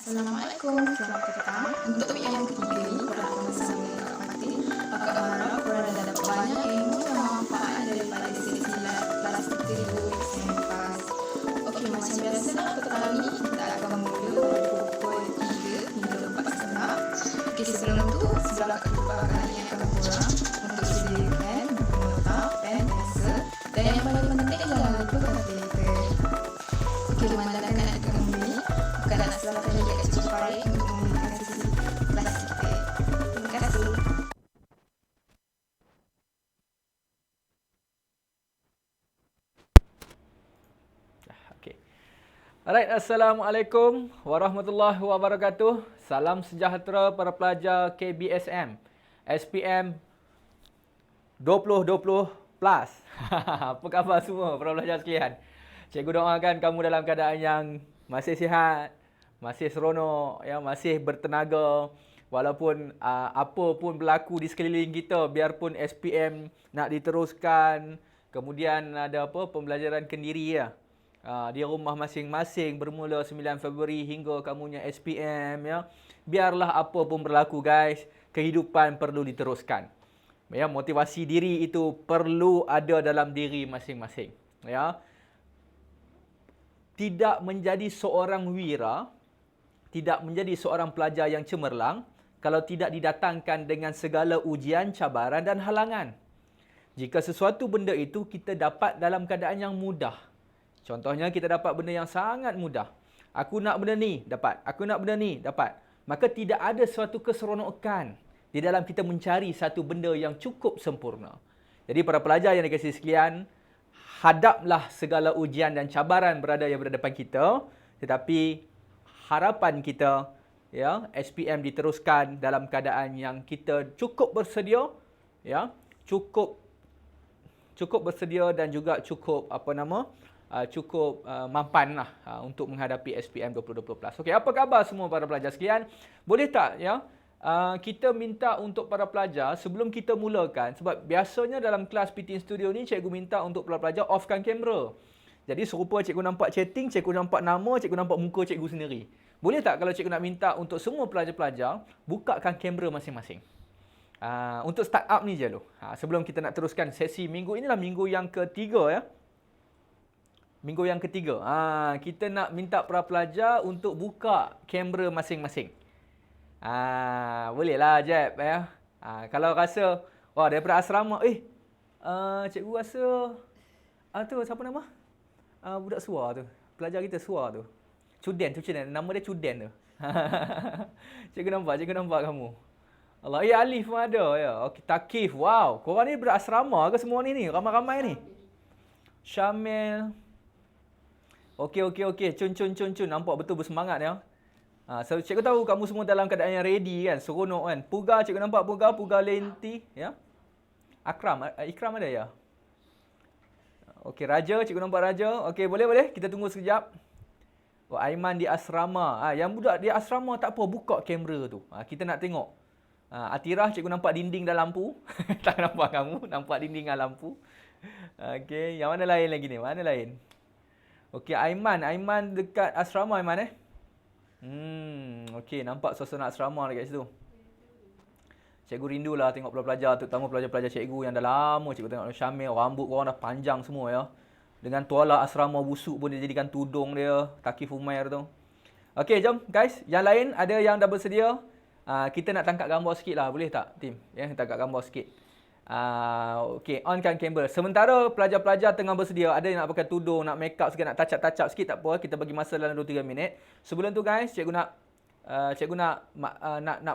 Assalamualaikum, selamat datang. Untuk topik yang ketiga ini, korang akan bersama dengan Kak Fatih. Kakak harap korang dah dapat banyak ilmu dan manfaat daripada silsilah kelas 3000 XM PAS. Okey, macam biasa petang ini kita akan mula pada pukul 3 hingga 4.30. Okey, sebelum tu, sebelah Kak Tupa akan ingatkan korang untuk sediakan buku nota, pen, pensel dan yang paling penting jangan lupa kalkulator. Okey, mana akan kembali bukan nak selatan lagi kat Cik Farid untuk memulakan sesi kelas kita. Terima kasih. Okay. Alright, Assalamualaikum warahmatullahi wabarakatuh. Salam sejahtera para pelajar KBSM SPM 2020 plus. Apa khabar semua para pelajar sekalian? Cikgu doakan kamu dalam keadaan yang masih sihat, masih seronok, ya, masih bertenaga. Walaupun apa pun berlaku di sekeliling kita, biarpun SPM nak diteruskan, kemudian ada apa pembelajaran kendiri ya. Di rumah masing-masing bermula 9 Februari hingga kamunya SPM ya. Biarlah apa pun berlaku guys, kehidupan perlu diteruskan. Ya, motivasi diri itu perlu ada dalam diri masing-masing. Ya. Tidak menjadi seorang wira, tidak menjadi seorang pelajar yang cemerlang kalau tidak didatangkan dengan segala ujian, cabaran dan halangan. Jika sesuatu benda itu kita dapat dalam keadaan yang mudah. Contohnya kita dapat benda yang sangat mudah. Aku nak benda ni, dapat. Aku nak benda ni, dapat. Maka tidak ada suatu keseronokan di dalam kita mencari satu benda yang cukup sempurna. Jadi para pelajar yang dikasihi sekalian, hadaplah segala ujian dan cabaran berada yang berada depan kita, tetapi harapan kita ya SPM diteruskan dalam keadaan yang kita cukup bersedia, ya, cukup bersedia dan juga cukup cukup mampanlah untuk menghadapi SPM 2020 plus. Okey, apa khabar semua para pelajar sekalian? Boleh tak ya kita minta untuk para pelajar sebelum kita mulakan, sebab biasanya dalam kelas PT Studio ni cikgu minta untuk para pelajar offkan kamera. Jadi serupa cikgu nampak chatting, cikgu nampak nama, cikgu nampak muka cikgu sendiri. Boleh tak kalau cikgu nak minta untuk semua pelajar-pelajar bukakan kamera masing-masing? Untuk start up ni je dulu. Sebelum kita nak teruskan sesi minggu inilah minggu yang ketiga ya. Minggu yang ketiga. Kita nak minta para pelajar untuk buka kamera masing-masing. Bolehlah Jeb ya. Kalau rasa wah daripada asrama cikgu rasa tu siapa nama? Budak Suar tu. Pelajar kita Suar tu. Cuden, nama dia Cuden tu. Cikgu nampak kamu. Allah, Alif pun ada ya. Okey, Takif. Wow, korang ni berasrama ke semua ni? Ramai-ramai ni. Syamil. Okey. Cun. Nampak betul bersemangat ya. So, cikgu tahu kamu semua dalam keadaan yang ready kan, seronok kan. Puga, cikgu nampak Puga Lenti, ya. Ikram ada ya? Okey, Raja, cikgu nampak Raja. Okey, boleh. Kita tunggu sekejap. Aiman di asrama. Yang budak di asrama tak apa, buka kamera tu. Kita nak tengok. Atirah, cikgu nampak dinding dan lampu. Tak nampak kamu, nampak dinding dan lampu. Okey, yang mana lain lagi ni? Mana lain? Okey, Aiman dekat asrama Aiman okey, nampak suasana asrama dekat situ. Cikgu rindulah tengok pelajar-pelajar, terutama pelajar-pelajar cikgu yang dah lama cikgu tengok Syamil, rambut korang dah panjang semua ya. Dengan tuala asrama busuk pun dia jadikan tudung dia, Takif Umair tu. Okey, jom guys, yang lain ada yang dah bersedia. Kita nak tangkap gambar sikit lah, boleh tak tim? Ya, tangkap gambar sikit. Okey, onkan kamera. Sementara pelajar-pelajar tengah bersedia, ada yang nak pakai tudung, nak make up sikit, nak touch up sikit, tak apa, kita bagi masa dalam 2-3 minit. Sebelum tu guys, cikgu nak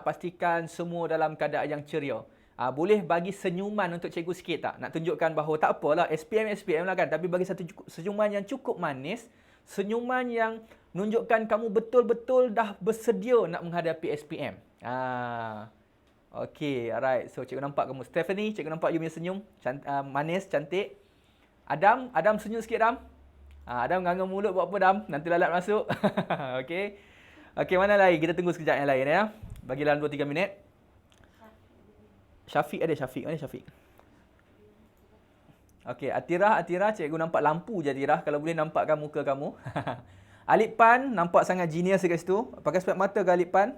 pastikan semua dalam keadaan yang ceria. Boleh bagi senyuman untuk cikgu sikit tak? Nak tunjukkan bahawa tak apalah, SPM lah kan, tapi bagi satu senyuman yang cukup manis, senyuman yang menunjukkan kamu betul-betul dah bersedia nak menghadapi SPM. Okey, alright. So, cikgu nampak kamu. Stephanie, cikgu nampak you punya senyum. Manis, cantik. Adam senyum sikit, Adam. Adam nganga mulut buat apa, Adam? Nanti lalat masuk. Okey. Okey, mana lagi? Kita tunggu sekejap yang lain ya. Bagi dalam 2-3 minit. Syafiq ada, Syafiq. Mana Syafiq? Okey, Atirah, cikgu nampak lampu je Atirah. Kalau boleh nampakkan muka kamu. Alip Pan nampak sangat genius dekat situ. Pakai spek mata ke Alip Pan?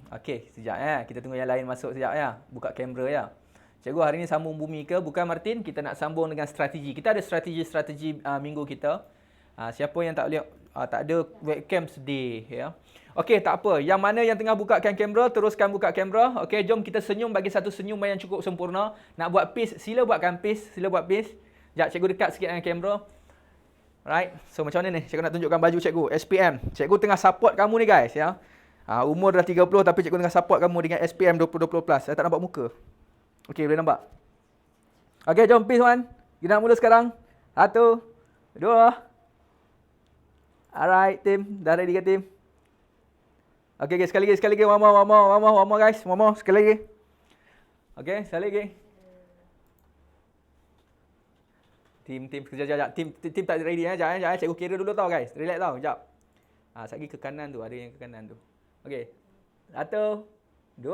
Okey, sekejap kita tunggu yang lain masuk sekejap ya. Buka kamera ya. Cikgu hari ni sambung bumi ke? Bukan Martin, kita nak sambung dengan strategi. Kita ada strategi minggu kita. Siapa yang tak boleh tak ada webcam sedih ya. Okey, tak apa. Yang mana yang tengah bukakan kamera, teruskan buka kamera. Okey, jom kita senyum bagi satu senyuman yang cukup sempurna. Nak buat paste, sila buatkan paste, sila buat paste. Sekejap, cikgu dekat sikit dengan kamera. Right. So macam mana ni? Cikgu nak tunjukkan baju cikgu, SPM. Cikgu tengah support kamu ni guys ya. Umur dah 30 tapi cikgu tengah support kamu dengan SPM 2020+. Saya tak nampak muka. Okey, boleh nampak? Okey, jom paste one. Kita nak mula sekarang. 1, 2. Alright, team. Dah ready ke team? Okey, okay, sekali lagi. One more guys. One more, sekali lagi. Okey, sekali lagi. Team, sekejap. Team tak ready Jangan. Cikgu kira dulu tau guys. Relax tau, sekejap. Sekali ke kanan tu, ada yang ke kanan tu. Okey. 1, 2,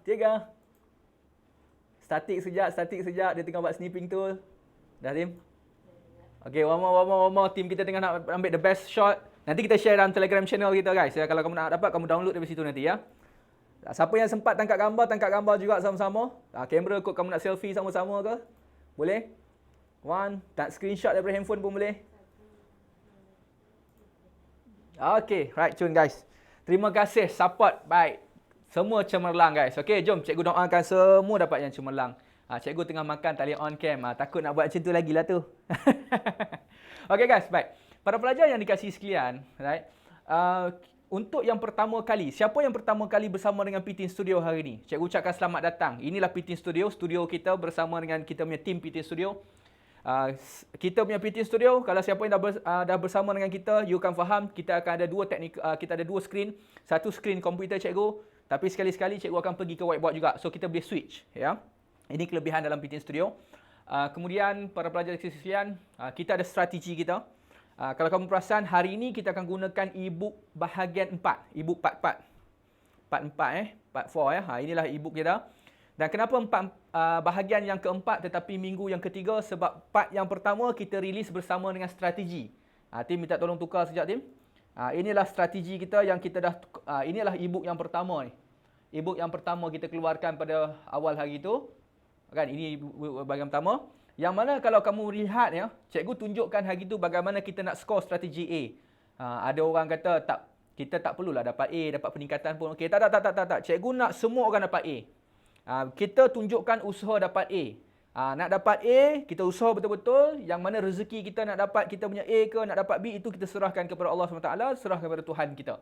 3. Statik sekejap. Dia tengah buat snipping tool. Dah team? Okey, one more. Team kita tengah nak ambil the best shot. Nanti kita share dalam Telegram channel kita guys. Ya, kalau kamu nak dapat, kamu download dari situ nanti ya. Siapa yang sempat tangkap gambar juga sama-sama. Kamera kot kamu nak selfie sama-sama ke? Boleh? One, tak screenshot daripada handphone pun boleh. Okey, right tune guys. Terima kasih support baik. Semua cemerlang guys. Okey, jom cikgu doakan semua dapat yang cemerlang. Cikgu tengah makan tak boleh on cam. Takut nak buat macam tu lagi lah tu. Okey guys, baik. Para pelajar yang dikasihi sekalian, right? Untuk yang pertama kali, siapa yang pertama kali bersama dengan Pitin Studio hari ini? Cikgu ucapkan selamat datang. Inilah Pitin Studio, studio kita bersama dengan kita punya tim Pitin Studio. Kita punya Pitin Studio, kalau siapa yang dah bersama dengan kita, you akan faham kita akan ada kita ada dua screen. Satu screen komputer cikgu, tapi sekali-sekali cikgu akan pergi ke whiteboard juga. So kita boleh switch, ya. Ini kelebihan dalam Pitin Studio. Kemudian para pelajar sekalian, kita ada strategi kita. Kalau kamu perasan, hari ini kita akan gunakan e-book bahagian 4. E-book part 4. Part 4 ya. Inilah e-book kita. Dan kenapa bahagian yang keempat tetapi minggu yang ketiga? Sebab part yang pertama kita rilis bersama dengan strategi. Tim minta tolong tukar sekejap tim. Inilah strategi kita yang kita dah, inilah e-book yang pertama ni. E-book yang pertama kita keluarkan pada awal hari itu. Kan, ini e-book bahagian pertama. Yang mana kalau kamu lihat ya, cikgu tunjukkan hari itu bagaimana kita nak skor strategi A. Ada orang kata kita tak perlulah dapat A, dapat peningkatan pun. Okey, tak. Cikgu nak semua orang dapat A. Kita tunjukkan usaha dapat A. Nak dapat A, kita usaha betul-betul. Yang mana rezeki kita nak dapat kita punya A ke, nak dapat B, itu kita serahkan kepada Allah SWT, serahkan kepada Tuhan kita.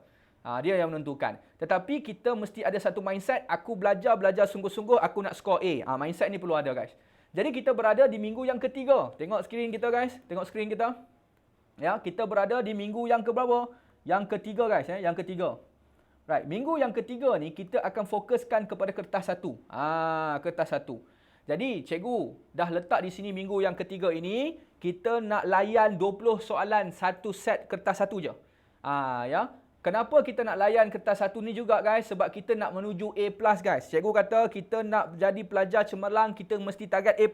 Dia yang menentukan. Tetapi kita mesti ada satu mindset, aku belajar sungguh-sungguh, aku nak skor A. Mindset ni perlu ada guys. Jadi kita berada di minggu yang ketiga. Tengok skrin kita guys. Tengok skrin kita. Ya, kita berada di minggu yang keberapa? Yang ketiga guys. Yang ketiga. Right. Minggu yang ketiga ni kita akan fokuskan kepada kertas satu. Kertas satu. Jadi cikgu dah letak di sini minggu yang ketiga ini. Kita nak layan 20 soalan satu set kertas satu je. Ya. Kenapa kita nak layan kertas satu ni juga guys? Sebab kita nak menuju A+ guys. Cikgu kata kita nak jadi pelajar cemerlang, kita mesti target A+.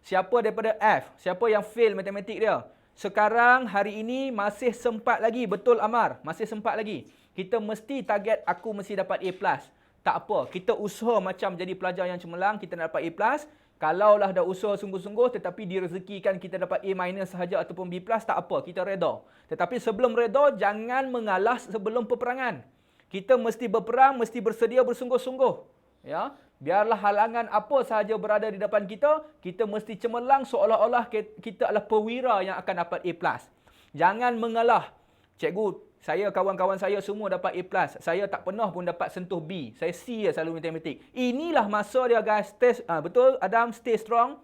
Siapa daripada F? Siapa yang fail matematik dia? Sekarang hari ini masih sempat lagi. Betul Amar? Masih sempat lagi. Kita mesti target aku mesti dapat A+. Tak apa. Kita usaha macam jadi pelajar yang cemerlang, kita nak dapat A+. Kalaulah dah usaha sungguh-sungguh tetapi direzekikan kita dapat A- sahaja ataupun B+, tak apa, kita reda. Tetapi sebelum reda, jangan mengalah sebelum peperangan. Kita mesti berperang, mesti bersedia bersungguh-sungguh. Ya, biarlah halangan apa sahaja berada di depan kita, kita mesti cemerlang seolah-olah kita adalah perwira yang akan dapat A+. Jangan mengalah. Cikgu, saya, kawan-kawan saya semua dapat A+. Saya tak pernah pun dapat sentuh B. Saya C je selalu matematik. Inilah masa dia guys. Betul Adam, stay strong.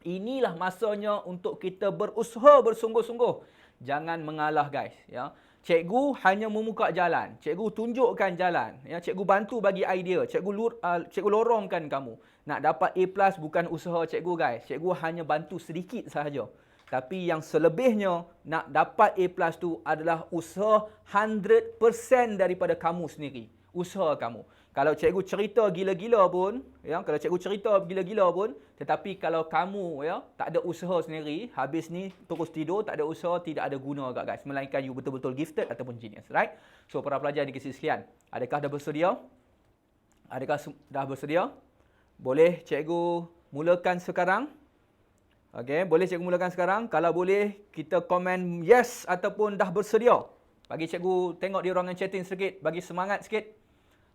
Inilah masanya untuk kita berusaha bersungguh-sungguh. Jangan mengalah guys. Ya. Cikgu hanya membuka jalan. Cikgu tunjukkan jalan. Ya. Cikgu bantu bagi idea. Cikgu lorongkan kamu. Nak dapat A+ bukan usaha cikgu guys. Cikgu hanya bantu sedikit sahaja. Tapi yang selebihnya, nak dapat A+ tu adalah usaha 100% daripada kamu sendiri. usaha kamu. Kalau cikgu cerita gila-gila pun, ya, kalau cikgu cerita gila-gila pun, tetapi kalau kamu ya tak ada usaha sendiri, habis ni terus tidur, tak ada usaha, tidak ada guna agak guys. Melainkan you betul-betul gifted ataupun genius, right? So para pelajar dikasih sekalian, adakah dah bersedia? Adakah dah bersedia? Boleh cikgu mulakan sekarang? Okey, boleh cikgu mulakan sekarang? Kalau boleh, kita komen yes ataupun dah bersedia. Bagi cikgu tengok di ruangan chatting sikit, bagi semangat sikit.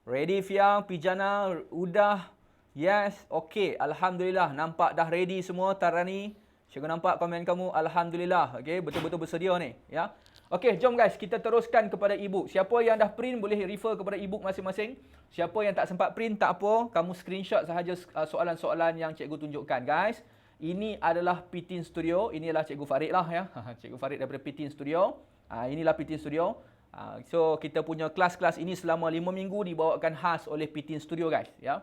Ready Fia, Pijana, Udah, yes, okey. Alhamdulillah, nampak dah ready semua Tarani. Cikgu nampak komen kamu, Alhamdulillah. Okey, betul-betul bersedia ni. Ya. Okey, jom guys, kita teruskan kepada e-book. Siapa yang dah print, boleh refer kepada e-book masing-masing. Siapa yang tak sempat print, tak apa. Kamu screenshot sahaja soalan-soalan yang cikgu tunjukkan, guys. Ini adalah P-Teen Studio. Inilah Cikgu Farid lah ya. Cikgu Farid daripada P-Teen Studio. Inilah P-Teen Studio. So kita punya kelas-kelas ini selama 5 minggu dibawakan khas oleh P-Teen Studio guys. Ya.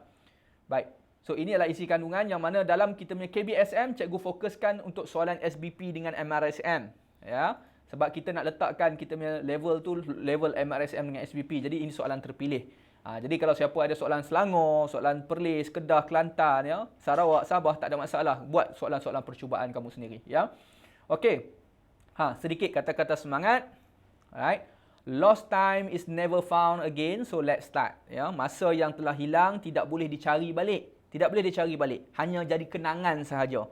Baik. So ini adalah isi kandungan yang mana dalam kita punya KBSM, cikgu fokuskan untuk soalan SBP dengan MRSM. Ya. Sebab kita nak letakkan kita punya level tu level MRSM dengan SBP. Jadi ini soalan terpilih. Jadi kalau siapa ada soalan Selangor, soalan Perlis, Kedah, Kelantan, ya, Sarawak, Sabah, tak ada masalah. Buat soalan-soalan percubaan kamu sendiri. Ya. Okey. Sedikit kata-kata semangat. Alright. Lost time is never found again. So let's start. Ya. Masa yang telah hilang tidak boleh dicari balik. Tidak boleh dicari balik. Hanya jadi kenangan sahaja.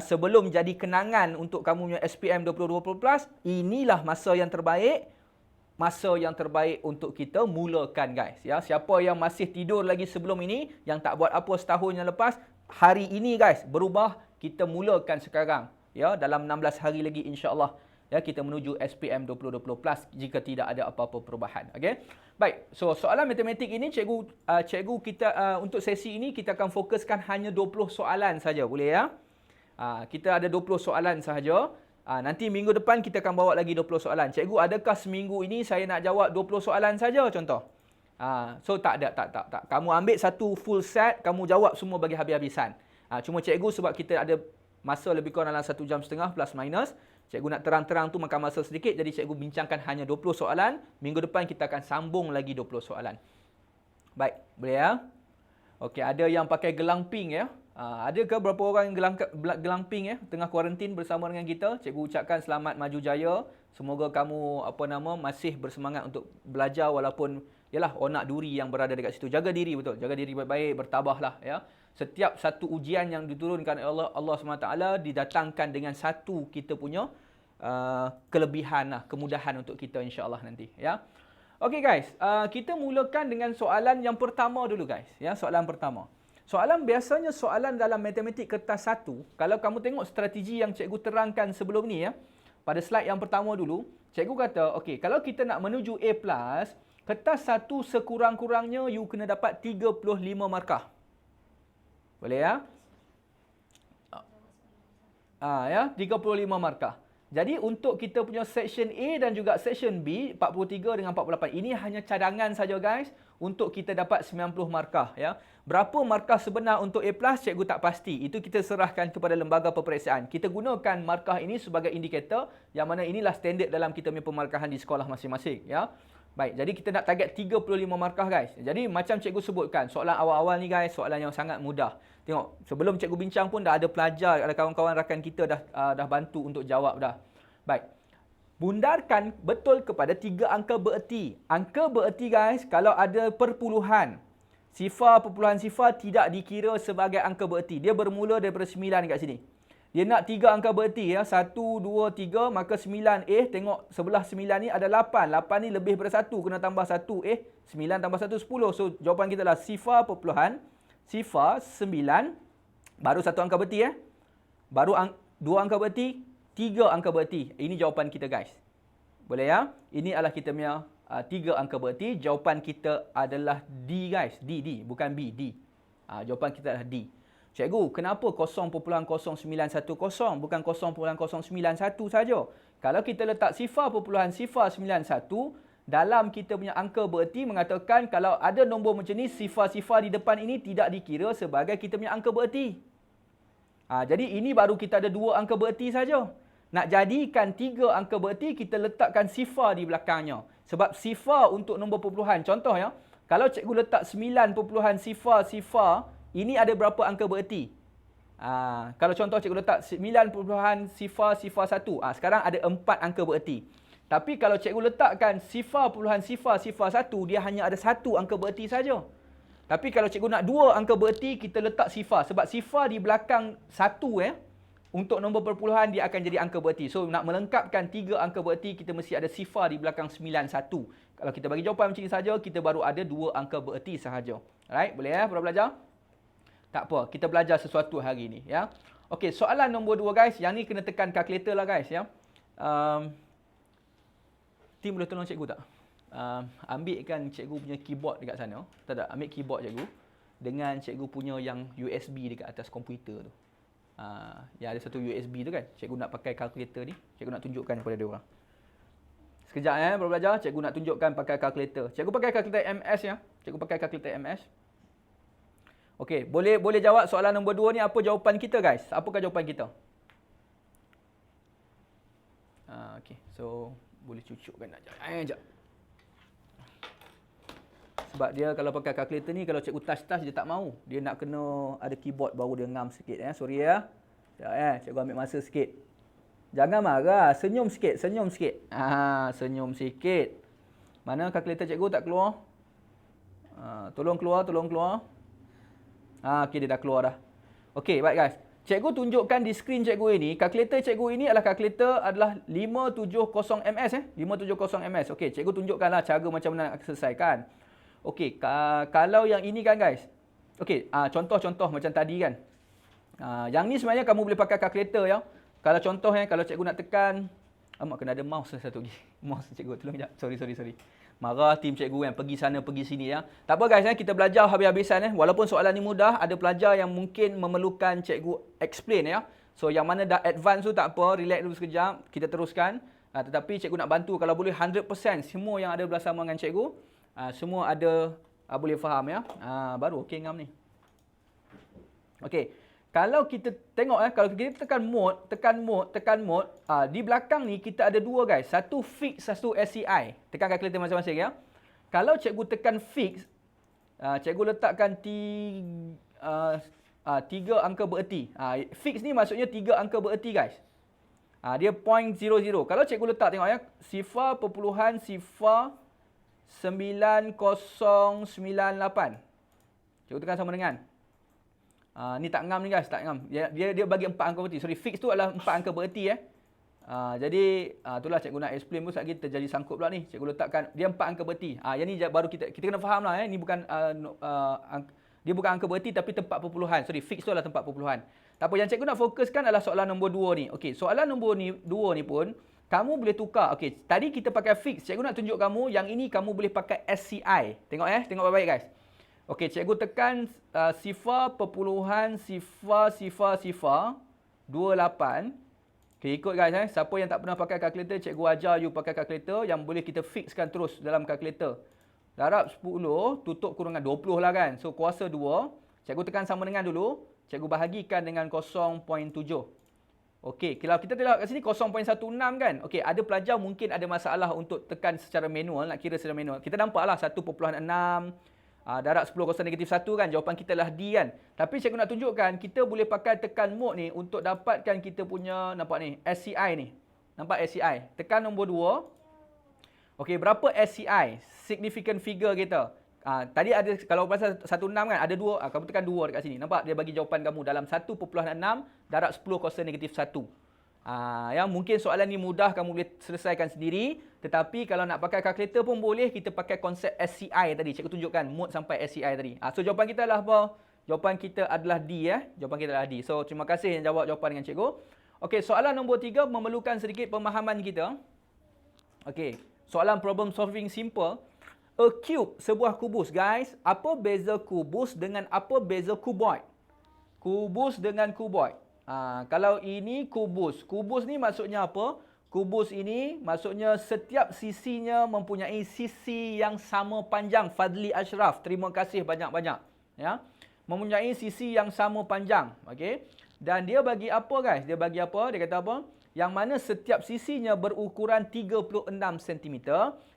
Sebelum jadi kenangan untuk kamu punya SPM 2020+, inilah masa yang terbaik. Masa yang terbaik untuk kita mulakan guys. Ya, siapa yang masih tidur lagi sebelum ini, yang tak buat apa setahun yang lepas, hari ini guys berubah, kita mulakan sekarang. Ya, dalam 16 hari lagi insya-Allah. Ya, kita menuju SPM 2020+ jika tidak ada apa-apa perubahan. Okey. Baik. So soalan matematik ini cikgu kita untuk sesi ini kita akan fokuskan hanya 20 soalan saja, boleh ya? Kita ada 20 soalan sahaja. Nanti minggu depan kita akan bawa lagi 20 soalan. Cikgu, adakah seminggu ini saya nak jawab 20 soalan saja contoh? So tak ada, tak. Kamu ambil satu full set, kamu jawab semua bagi habis-habisan. Cuma cikgu sebab kita ada masa lebih kurang dalam 1 jam setengah plus minus. Cikgu nak terang-terang tu makan masa sedikit, jadi cikgu bincangkan hanya 20 soalan. Minggu depan kita akan sambung lagi 20 soalan. Baik, boleh ya? Okey, ada yang pakai gelang pink ya? Adakah berapa orang gelang pink ya tengah kuarantin bersama dengan kita? Cikgu ucapkan selamat maju jaya. Semoga kamu masih bersemangat untuk belajar walaupun yalah onak duri yang berada dekat situ. Jaga diri betul. Jaga diri baik-baik, bertabahlah ya. Setiap satu ujian yang diturunkan oleh Allah SWT didatangkan dengan satu kita punya kelebihan lah, kemudahan untuk kita insya-Allah nanti ya. Okey guys, kita mulakan dengan soalan yang pertama dulu guys ya, soalan pertama. Soalan biasanya soalan dalam matematik kertas 1, kalau kamu tengok strategi yang cikgu terangkan sebelum ni ya, pada slide yang pertama dulu, cikgu kata, okey, kalau kita nak menuju A+, kertas 1 sekurang-kurangnya you kena dapat 35 markah. Boleh ya? Ya, 35 markah. Jadi untuk kita punya section A dan juga section B, 43 dengan 48, ini hanya cadangan saja guys, untuk kita dapat 90 markah ya. Berapa markah sebenar untuk A+, cikgu tak pasti. Itu kita serahkan kepada lembaga peperiksaan. Kita gunakan markah ini sebagai indikator yang mana inilah standard dalam kita punya pemarkahan di sekolah masing-masing ya. Baik, jadi kita nak target 35 markah guys. Jadi macam cikgu sebutkan, soalan awal-awal ni guys, soalan yang sangat mudah. Tengok, sebelum cikgu bincang pun dah ada pelajar, ada kawan-kawan rakan kita dah bantu untuk jawab dah. Baik. Bundarkan betul kepada 3 angka bererti. Angka bererti guys, kalau ada perpuluhan, sifar, perpuluhan sifar tidak dikira sebagai angka bererti. Dia bermula daripada 9 kat sini. Dia nak 3 angka bererti ya. 1, 2, 3, maka 9. Tengok sebelah 9 ni ada 8. 8 ni lebih daripada 1. Kena tambah 1. 9 tambah 1, 10. So jawapan kita adalah sifar, perpuluhan, sifar, 9. Baru 1 angka bererti ya. Baru 2 angka bererti, 3 angka bererti. Ini jawapan kita guys. Boleh ya? Ini adalah kita punya 3 angka bererti. Jawapan kita adalah D guys. D. Bukan B, D. Jawapan kita adalah D. Cikgu, kenapa 0.0910 bukan 0.091 saja? Kalau kita letak sifar perpuluhan sifar 91, dalam kita punya angka bererti mengatakan kalau ada nombor macam ni, sifar-sifar di depan ini tidak dikira sebagai kita punya angka bererti. Jadi ini baru kita ada 2 angka bererti saja. Nak jadikan 3 angka bererti, kita letakkan sifar di belakangnya. Sebab sifar untuk nombor perpuluhan, contoh ya, Kalau cikgu letak 9 sifar, ini ada berapa angka bererti? Kalau contoh cikgu letak 9 sifar 1, sekarang ada 4 angka bererti. Tapi kalau cikgu letakkan sifar 1, dia hanya ada 1 angka bererti saja. Tapi kalau cikgu nak 2 angka bererti, kita letak sifar. Sebab sifar di belakang 1 untuk nombor perpuluhan dia akan jadi angka bererti. So nak melengkapkan 3 angka bererti, kita mesti ada sifar di belakang 91. Kalau kita bagi jawapan macam ni saja, kita baru ada 2 angka bererti sahaja. Alright, boleh para belajar? Tak apa, kita belajar sesuatu hari ni ya. Okey, soalan nombor 2 guys, yang ni kena tekan kalkulator lah guys ya. Tim boleh tolong cikgu tak? Ambilkan cikgu punya keyboard dekat sana. Tak, ambil keyboard cikgu dengan cikgu punya yang USB dekat atas komputer tu. Yang ada satu USB tu kan. Cikgu nak pakai kalkulator ni. Cikgu nak tunjukkan kepada dia orang. Sekejap para belajar, cikgu nak tunjukkan pakai kalkulator. Cikgu pakai kalkulator MS ya. Cikgu pakai kalkulator MS. Okey, boleh jawab soalan nombor 2 ni apa jawapan kita guys? Apakah jawapan kita? Okey, so boleh cucukkan sekejap. Sebab dia kalau pakai kalkulator ni, kalau cikgu touch dia tak mau. Dia nak kena ada keyboard baru dia ngam sikit Sorry ya. Cikgu ambil masa sikit. Jangan marah, senyum sikit. Senyum sikit. Mana kalkulator cikgu tak keluar? Tolong keluar. Okey, dia dah keluar dah. Okey, baik guys. Cikgu tunjukkan di skrin cikgu ini, kalkulator cikgu ini adalah 570 ms 570 ms. Okey, cikgu tunjukkanlah cara macam mana nak selesaikan. Okey, kalau yang ini kan guys. Okey, contoh-contoh macam tadi kan. Yang ni sebenarnya kamu boleh pakai kalkulator ya. Kalau contoh kalau cikgu nak tekan, kena ada mouse satu lagi. Mouse cikgu, tolong sekejap. Sorry. Marah tim cikgu pergi sana pergi sini ya. Tak apa guys kita belajar habis-habisan Walaupun soalan ni mudah, ada pelajar yang mungkin memerlukan cikgu explain ya. So yang mana dah advance tu tak apa, relax dulu sekejap, kita teruskan. Tetapi cikgu nak bantu kalau boleh 100% semua yang ada bersama dengan cikgu, semua ada boleh faham ya. Baru okey ngam ni. Okey. Kalau kita tengok kalau kita tekan mode, di belakang ni kita ada 2 guys. Satu fix, satu SCI. Tekan kalkulator masing-masing ya. Kalau cikgu tekan fix, cikgu letakkan 3 angka bererti. Fix ni maksudnya 3 angka bererti guys. Dia 0.00. Kalau cikgu letak tengok ya, 0.09098. Cikgu tekan sama dengan ni tak ngam ni guys, tak ngam. Dia bagi 4 angka bererti. Sorry, fix tu adalah 4 angka bererti Jadi itulah cikgu nak explain pun sekejap kita jadi sangkut pula ni. Cikgu letakkan dia 4 angka bererti. Yang ni baru kita kena fahamlah ni bukan dia bukan angka bererti tapi tempat perpuluhan. Sorry, fix tu adalah tempat perpuluhan. Tak apa, yang cikgu nak fokuskan adalah soalan nombor 2 ni. Okey, soalan nombor 2 ni pun kamu boleh tukar. Okey, tadi kita pakai fix. Cikgu nak tunjuk kamu yang ini kamu boleh pakai SCI. Tengok tengok baik-baik guys. Okey, cikgu tekan 0.00028. Okey, ikut guys Siapa yang tak pernah pakai kalkulator, cikgu ajar you pakai kalkulator yang boleh kita fixkan terus dalam kalkulator. Darab 10, tutup kurungan 20 lah kan. So kuasa 2, cikgu tekan sama dengan dulu, cikgu bahagikan dengan 0.7. Okey, kalau kita tengok kat sini 0.16 kan. Okey, ada pelajar mungkin ada masalah untuk tekan secara manual, nak kira secara manual. Kita nampaklah 1.6 darab 10 kosong negatif 1 kan, jawapan kita lah D kan. Tapi cikgu nak tunjukkan, kita boleh pakai tekan mode ni untuk dapatkan kita punya, nampak ni, SCI ni. Nampak SCI? Tekan nombor 2. Okey, berapa SCI? Significant figure kita. Tadi ada, kalau pasal 16 kan, ada 2, kamu tekan 2 dekat sini. Nampak? Dia bagi jawapan kamu dalam 1.6 darab 10 kosong negatif 1. Yang mungkin soalan ni mudah, kamu boleh selesaikan sendiri. Tetapi kalau nak pakai kalkulator pun boleh, kita pakai konsep SCI tadi. Cikgu tunjukkan mode sampai SCI tadi. So jawapan kita adalah apa? Jawapan kita adalah D Jawapan kita adalah D. So terima kasih yang jawab jawapan dengan cikgu. Okey, soalan nombor 3 memerlukan sedikit pemahaman kita. Okey, soalan problem solving simple. A cube, sebuah kubus guys. Apa beza kubus dengan apa beza kuboid? Kubus dengan kuboid. Kalau ini kubus. Kubus ni maksudnya apa? Kubus ini maksudnya setiap sisinya mempunyai sisi yang sama panjang. Fadli Ashraf, terima kasih banyak-banyak. Ya, mempunyai sisi yang sama panjang. Okey. Dan dia bagi apa guys? Dia bagi apa? Dia kata apa? Yang mana setiap sisinya berukuran 36 cm.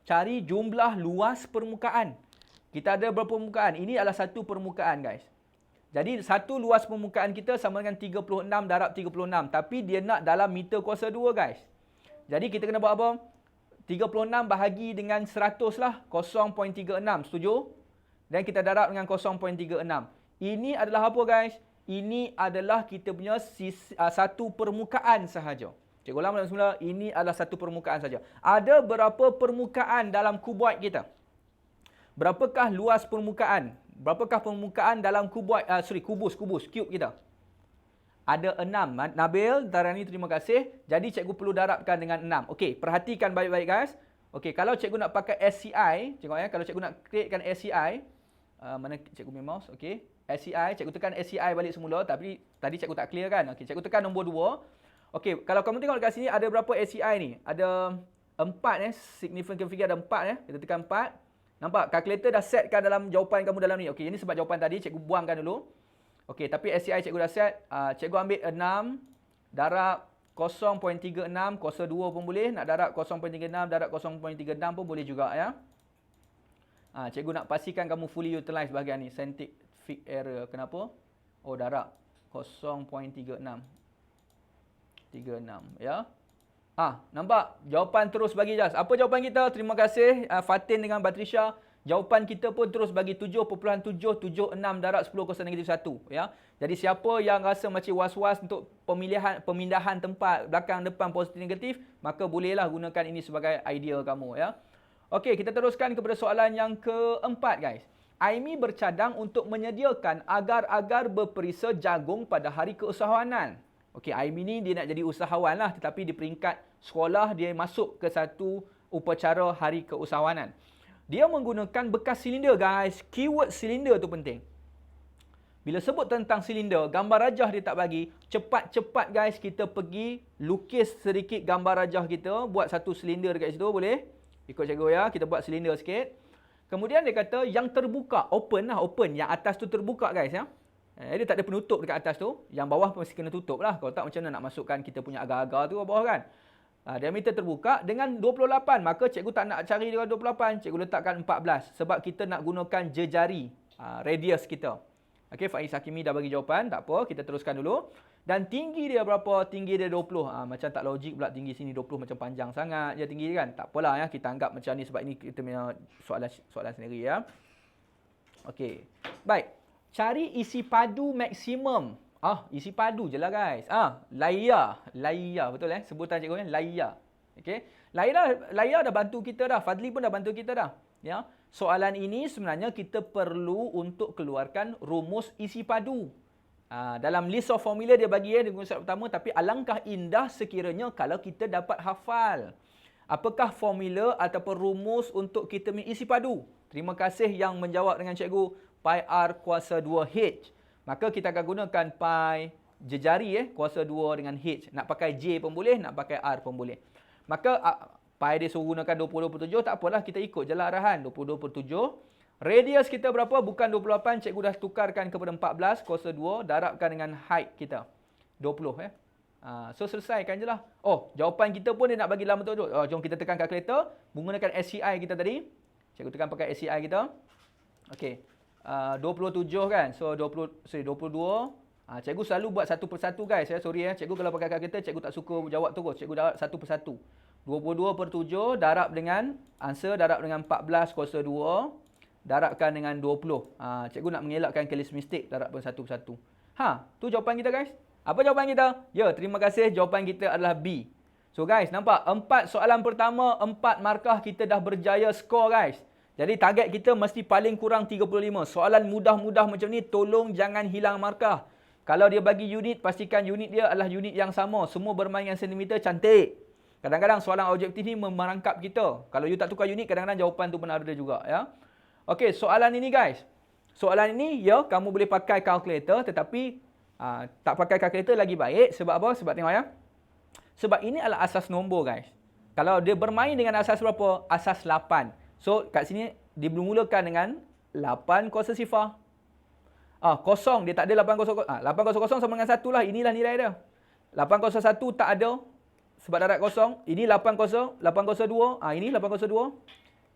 Cari jumlah luas permukaan. Kita ada berapa permukaan? Ini adalah satu permukaan guys. Jadi satu luas permukaan kita sama dengan 36 darab 36. Tapi dia nak dalam meter kuasa 2 guys. Jadi kita kena buat apa? 36 bahagi dengan 100 lah. 0.36. Setuju? Dan kita darab dengan 0.36. Ini adalah apa guys? Ini adalah kita punya satu permukaan sahaja. Cikgu ulang semula. Ini adalah satu permukaan saja. Ada berapa permukaan dalam kuboid kita? Berapakah luas permukaan? Berapakah permukaan dalam kubus, cube kita? Ada 6. Nabil, Tarani, terima kasih. Jadi cikgu perlu darabkan dengan 6. Okey, perhatikan baik-baik guys. Okey, kalau cikgu nak pakai SCI, tengok ya, kalau cikgu nak createkan SCI, mana cikgu punya mouse? Okey, SCI, cikgu tekan SCI balik semula, tapi tadi cikgu tak clear kan? Okey, cikgu tekan nombor 2. Okey, kalau kamu tengok dekat sini ada berapa SCI ni? Ada 4 significant figure ada 4 Kita tekan 4. Nampak? Kalkulator dah setkan dalam jawapan kamu dalam ni. Okey, ini sebab jawapan tadi cikgu buangkan dulu. Okey, tapi SCI cikgu dah set. Cikgu ambil 6 darab 0.36 kuasa 2 pun boleh. Nak darab 0.36 darab 0.36 pun boleh juga ya. Cikgu nak pastikan kamu fully utilize bahagian ni. Scientific error. Kenapa? Oh, darab 0.36 ya. Nampak? Jawapan terus bagi Jas. Apa jawapan kita? Terima kasih Fatin dengan Batrisha. Jawapan kita pun terus bagi 7.776 darab 10 kuasa negatif 1 ya. Jadi siapa yang rasa macam was-was untuk pemindahan tempat belakang depan positif negatif, maka bolehlah gunakan ini sebagai idea kamu ya. Okey, kita teruskan kepada soalan yang keempat guys. Aimi bercadang untuk menyediakan agar-agar berperisa jagung pada hari keusahawanan. Okey, Aimi ni dia nak jadi usahawan lah, tetapi di peringkat sekolah dia masuk ke satu upacara hari keusahawanan. Dia menggunakan bekas silinder guys. Keyword silinder tu penting. Bila sebut tentang silinder, gambar rajah dia tak bagi. Cepat-cepat guys kita pergi lukis sedikit gambar rajah kita. Buat satu silinder dekat situ boleh? Ikut cikgu ya. Kita buat silinder sikit. Kemudian dia kata yang terbuka. Open lah. Open. Yang atas tu terbuka guys ya. Dia tak ada penutup dekat atas tu. Yang bawah mesti kena tutup lah. Kalau tak macam mana nak masukkan kita punya agar-agar tu ke bawah kan. Diameter terbuka dengan 28. Maka cikgu tak nak cari dengan 28. Cikgu letakkan 14. Sebab kita nak gunakan jejari radius kita. Okey, Faiz Hakimi dah bagi jawapan. Tak apa, kita teruskan dulu. Dan tinggi dia berapa? Tinggi dia 20. Macam tak logik pula tinggi sini 20 macam panjang sangat je tinggi kan. Tak apalah ya, kita anggap macam ni sebab ini kita punya soalan sendiri ya. Okey. Baik. Cari isi padu maksimum. Isi padu je lah guys. Layar. Layar, betul sebutan cikgu ni, layar. Okey. Layar dah bantu kita dah. Fadli pun dah bantu kita dah. Ya. Soalan ini sebenarnya kita perlu untuk keluarkan rumus isi padu. Dalam list of formula dia bagi di konsep pertama, tapi alangkah indah sekiranya kalau kita dapat hafal. Apakah formula ataupun rumus untuk kita isi padu? Terima kasih yang menjawab dengan cikgu. Pi R kuasa 2H. Maka kita akan gunakan pi jejari kuasa 2 dengan H. Nak pakai J pun boleh, nak pakai R pun boleh. Maka pi dia suruh gunakan 20/7, tak apalah kita ikut je lah arahan. 20/7. Radius kita berapa? Bukan 28, cikgu dah tukarkan kepada 14 kuasa 2, darabkan dengan height kita. 20 So selesaikan je lah. Jawapan kita pun dia nak bagi dalam bentuk tu. Jom kita tekan kalkulator, menggunakan SCI kita tadi. Cikgu tekan pakai SCI kita. Okey. 27 kan. So 22. Cikgu selalu buat satu persatu guys ya. Sorry cikgu kalau pakai kalkulator cikgu tak suka jawab terus. Cikgu darab satu persatu. 22/7 darab dengan answer darab dengan 14 kuasa 2 darabkan dengan 20. Cikgu nak mengelakkan case mistake darabkan satu persatu. Tu jawapan kita guys. Apa jawapan kita? Ya, terima kasih. Jawapan kita adalah B. So guys, nampak 4 soalan pertama 4 markah kita dah berjaya skor guys. Jadi target kita mesti paling kurang 35. Soalan mudah-mudah macam ni tolong jangan hilang markah. Kalau dia bagi unit, pastikan unit dia adalah unit yang sama. Semua bermain dengan sentimeter, cantik. Kadang-kadang soalan objektif ni merangkap kita. Kalau you tak tukar unit, kadang-kadang jawapan tu pun ada juga ya. Okey, soalan ini guys. Soalan ini ya kamu boleh pakai kalkulator, tetapi tak pakai kalkulator lagi baik. Sebab apa? Sebab tengok ya. Sebab ini adalah asas nombor guys. Kalau dia bermain dengan asas berapa? Asas 8. So, kat sini dimulakan dengan 8 kuasa sifar. Kosong. Dia tak ada 800. 800 sama dengan 1 lah. Inilah nilai dia. 801 tak ada. Sebab darat kosong. Ini 802. Ini 802.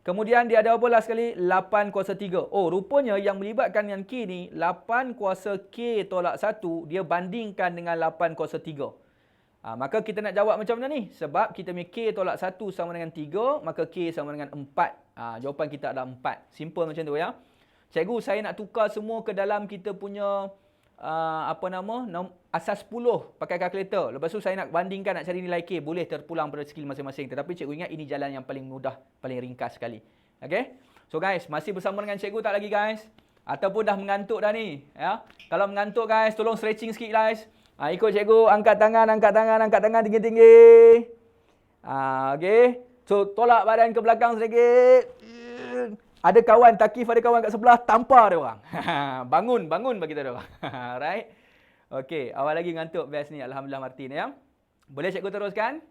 Kemudian dia ada apa last sekali? 8 kuasa 3. Oh, rupanya yang melibatkan yang K ni, 8 kuasa K tolak 1, dia bandingkan dengan 8 kuasa 3. Maka kita nak jawab macam mana ni? Sebab kita punya K tolak 1 sama dengan 3, maka K sama dengan 4. Jawapan kita adalah 4. Simple macam tu ya. Cikgu, saya nak tukar semua ke dalam kita punya asas 10 pakai kalkulator. Lepas tu saya nak bandingkan, nak cari nilai K. Boleh terpulang pada skill masing-masing. Tetapi cikgu ingat ini jalan yang paling mudah, paling ringkas sekali. Okay? So guys, masih bersama dengan cikgu tak lagi guys? Ataupun dah mengantuk dah ni? Ya? Kalau mengantuk guys, tolong stretching sikit guys. Ikut cikgu, angkat tangan tinggi-tinggi. Okay? So tolak badan ke belakang sedikit. Ada kawan, Takif ada kawan kat sebelah, tampar dia orang. bangun bagi dia orang. Right? Okey, awal lagi ngantuk best ni. Alhamdulillah Martin ya. Boleh cikgu teruskan?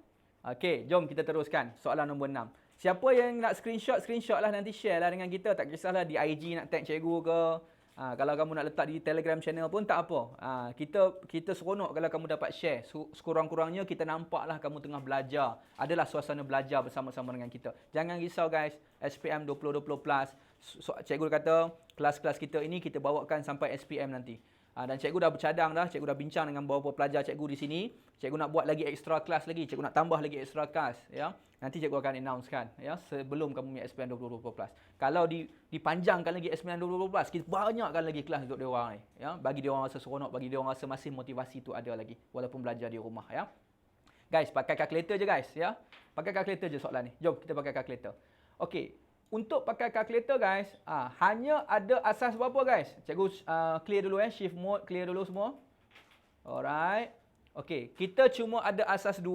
Okey, jom kita teruskan. Soalan nombor 6. Siapa yang nak screenshot lah, nanti share lah dengan kita. Tak kisahlah di IG nak tag cikgu ke. Kalau kamu nak letak di Telegram channel pun tak apa. Kita seronok kalau kamu dapat share. Sekurang-kurangnya kita nampaklah kamu tengah belajar. Adalah suasana belajar bersama-sama dengan kita. Jangan risau guys. SPM 2020+. Cikgu kata kelas-kelas kita ini kita bawakan sampai SPM nanti. Dan cikgu dah bercadang dah. Cikgu dah bincang dengan beberapa pelajar cikgu di sini. Cikgu nak buat lagi extra kelas lagi. Cikgu nak tambah lagi extra kelas. Ya. Nanti cikgu akan announcekan ya, sebelum kamu punya SPM 2020+. Kalau dipanjangkan lagi SPM 2020+, kita banyakkan lagi kelas untuk dia orang ni. Ya. Bagi dia orang rasa seronok, bagi dia orang rasa masih motivasi tu ada lagi. Walaupun belajar di rumah. Ya. Guys, pakai kalkulator je guys. Ya. Pakai kalkulator je soalan ni. Jom kita pakai kalkulator. Okey. Untuk pakai kalkulator guys, hanya ada asas berapa guys? Cikgu clear dulu shift mode clear dulu semua. Alright. Okey, kita cuma ada asas 2,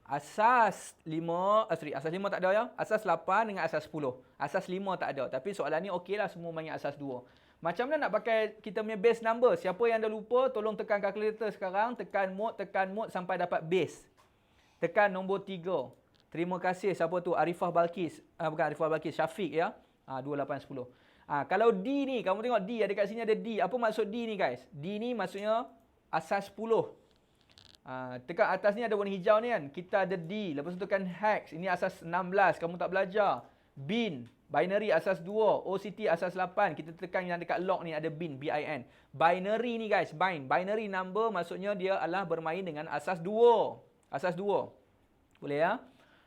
asas 5, asas 5 tak ada ya. Asas 8 dengan asas 10. Asas 5 tak ada. Tapi soalan ni okeylah semua main asas 2. Macam mana nak pakai kita punya base number? Siapa yang dah lupa, tolong tekan kalkulator sekarang, tekan mode sampai dapat base. Tekan nombor 3. Terima kasih siapa tu? Arifah Balkis. Bukan Arifah Balkis, Syafiq ya. 2810. Kalau D ni, kamu tengok D, ada kat sini ada D. Apa maksud D ni guys? D ni maksudnya asas 10. Tekan atas ni ada warna hijau ni kan. Kita ada D. Lepas tu tekan hex. Ini asas 16. Kamu tak belajar. Bin. Binary asas 2. OCT asas 8. Kita tekan yang dekat log ni ada bin. BIN. Binary ni guys. Binary number maksudnya dia adalah bermain dengan asas 2. Asas 2. Boleh ya?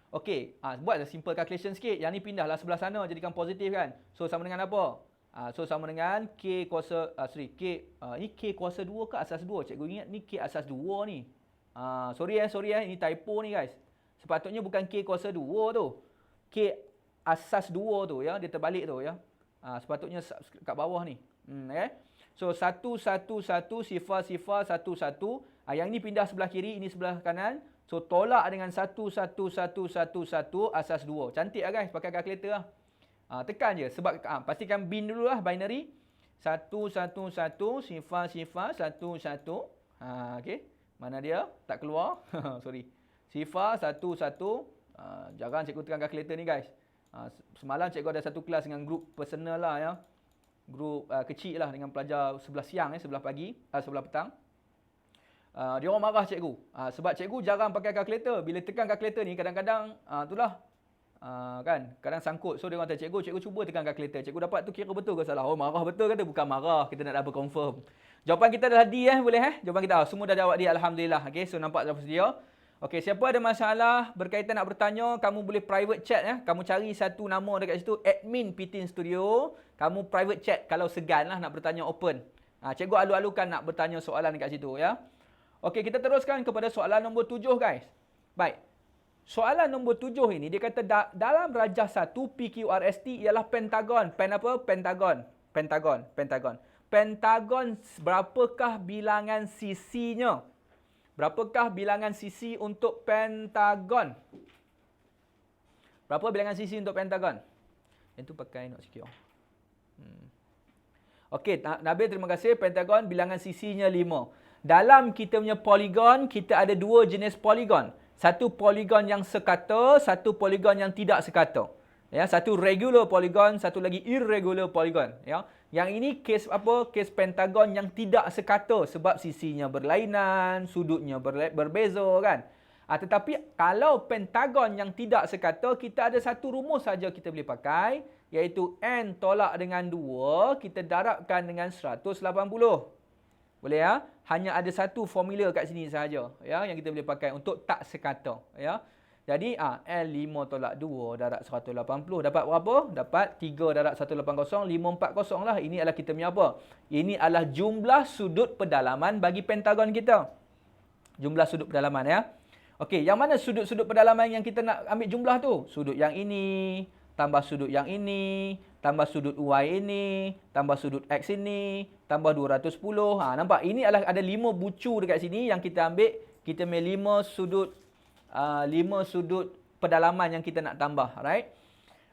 Okey, buatlah simple calculation sikit. Yang ni pindahlah sebelah sana jadikan positif kan. So sama dengan apa? So sama dengan K kuasa ni K kuasa 2 ke asas 2? Cikgu ingat ni K asas 2 ni. Sorry ini typo ni guys. Sepatutnya bukan K kuasa 2 tu. K asas 2 tu ya, dia terbalik tu ya. Sepatutnya kat bawah ni. Okay? So 1 1 1 sifar 1 1. Yang ni pindah sebelah kiri, ini sebelah kanan. So tolak dengan 1 1 1 1 1 asas 2. Cantik lah guys, pakai kalkulator lah. Tekan je sebab pastikan bin dulu lah binary. 1 1 1 sifar 1 1. Okey. Mana dia? Tak keluar. Sorry. Sifar 1 1. Jarang cikgu tekan kalkulator ni guys. Semalam cikgu ada satu kelas dengan grup personal lah ya. Grup kecil lah dengan pelajar sebelah siang sebelah pagi, sebelah petang. Dia orang marah cikgu. Sebab cikgu jarang pakai kalkulator. Bila tekan kalkulator ni kadang-kadang itulah kan, kadang sangkut. So dia orang kata cikgu cuba tekan kalkulator. Cikgu dapat tu kira betul ke salah? Oh marah betul kata, bukan marah. Kita nak dapat confirm. Jawapan kita dah D boleh Jawapan kita semua dah jawab D alhamdulillah. Okey, so nampak dah sedia. Okey, siapa ada masalah berkaitan nak bertanya, kamu boleh private chat ya. Kamu cari satu nama dekat situ, admin Pitin Studio. Kamu private chat kalau segan lah nak bertanya open. Cikgu alu-alukan nak bertanya soalan dekat situ ya. Okey, kita teruskan kepada soalan nombor 7 guys. Baik. Soalan nombor 7 ini dia kata dalam rajah 1 PQRST ialah pentagon. Pentagon. Pentagon berapakah bilangan sisinya? Berapakah bilangan sisi untuk pentagon? Berapa bilangan sisi untuk pentagon? Itu pakai note secure. Okey, Nabil terima kasih. Pentagon bilangan sisinya 5. Dalam kita punya poligon, kita ada dua jenis poligon. Satu poligon yang sekata, satu poligon yang tidak sekata. Ya, satu regular poligon, satu lagi irregular poligon. Ya, yang ini kes apa? Kes pentagon yang tidak sekata sebab sisinya berlainan, sudutnya berbeza kan. Tetapi kalau pentagon yang tidak sekata, kita ada satu rumus saja kita boleh pakai, iaitu n tolak dengan 2, kita darabkan dengan 180. Boleh ya? Hanya ada satu formula kat sini sahaja ya, yang kita boleh pakai untuk tak sekata. Ya. Jadi L5 tolak 2 darab 180. Dapat berapa? Dapat 3 darab 180, 540 lah. Ini adalah kita punya apa? Ini adalah jumlah sudut pedalaman bagi pentagon kita. Jumlah sudut pedalaman ya. Okey, yang mana sudut-sudut pedalaman yang kita nak ambil jumlah tu? Sudut yang ini, tambah sudut yang ini, tambah sudut Y ini, tambah sudut X ini, tambah 210. Nampak? Ini adalah ada 5 bucu dekat sini yang kita ambil. Kita ambil 5 sudut pedalaman yang kita nak tambah. Right?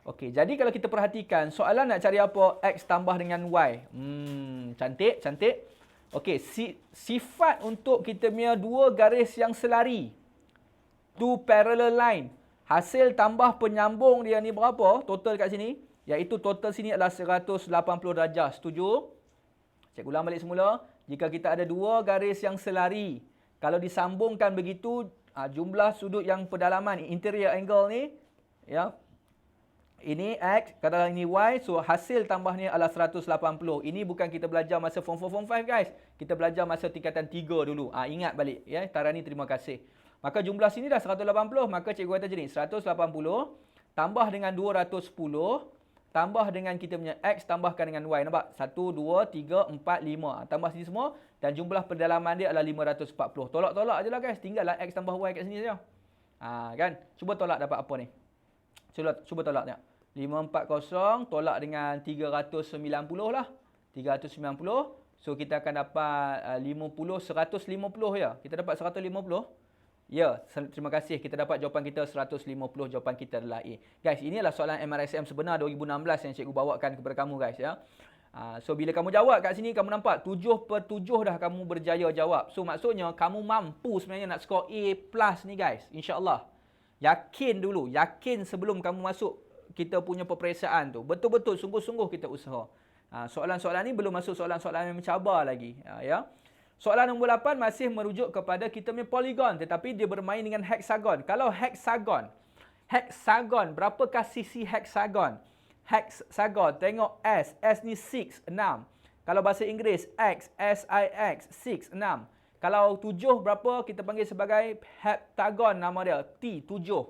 Okey, jadi kalau kita perhatikan, soalan nak cari apa? X tambah dengan Y. Cantik, cantik. Okey, sifat untuk kita punya dua garis yang selari. Two parallel line. Hasil tambah penyambung dia ni berapa? Total kat sini. Iaitu total sini adalah 180 darjah. Setuju? Cikgu ulang balik semula. Jika kita ada dua garis yang selari, kalau disambungkan begitu, jumlah sudut yang pedalaman, interior angle ni, ya, ini X, katakanlah ini Y, so hasil tambahnya adalah 180. Ini bukan kita belajar masa form 4, form 5 guys. Kita belajar masa tingkatan 3 dulu. Ingat balik. Ya, Tarani terima kasih. Maka jumlah sini dah 180, maka cikgu kata jadi 180 tambah dengan 210 tambah dengan kita punya X tambahkan dengan Y. Nampak? 1, 2, 3, 4, 5. Tambah sini semua dan jumlah pendalaman dia adalah 540. Tolak-tolak je lah guys. Tinggallah X tambah Y kat sini saja. Kan? Cuba tolak dapat apa ni? Cuba tolak tengok. 540 tolak dengan 390 lah. 390. So kita akan dapat 150 ya. Kita dapat 150. Ya, terima kasih. Kita dapat jawapan kita 150. Jawapan kita adalah A. Guys, ini adalah soalan MRSM sebenar 2016 yang cikgu bawakan kepada kamu guys ya. So bila kamu jawab kat sini, kamu nampak 7/7 dah kamu berjaya jawab. So maksudnya kamu mampu sebenarnya nak skor A+ ni guys. InsyaAllah. Yakin dulu. Yakin sebelum kamu masuk kita punya peperiksaan tu. Betul-betul sungguh-sungguh kita usaha. Soalan-soalan ni belum masuk soalan-soalan yang mencabar lagi. Ya. Soalan nombor 8 masih merujuk kepada kita punya poligon, tetapi dia bermain dengan heksagon. Kalau heksagon, berapakah sisi heksagon? Heksagon, tengok S ni 6, 6. Kalau bahasa Inggeris, X, S-I-X, 6, 6. Kalau 7 berapa? Kita panggil sebagai heptagon nama dia, T, 7.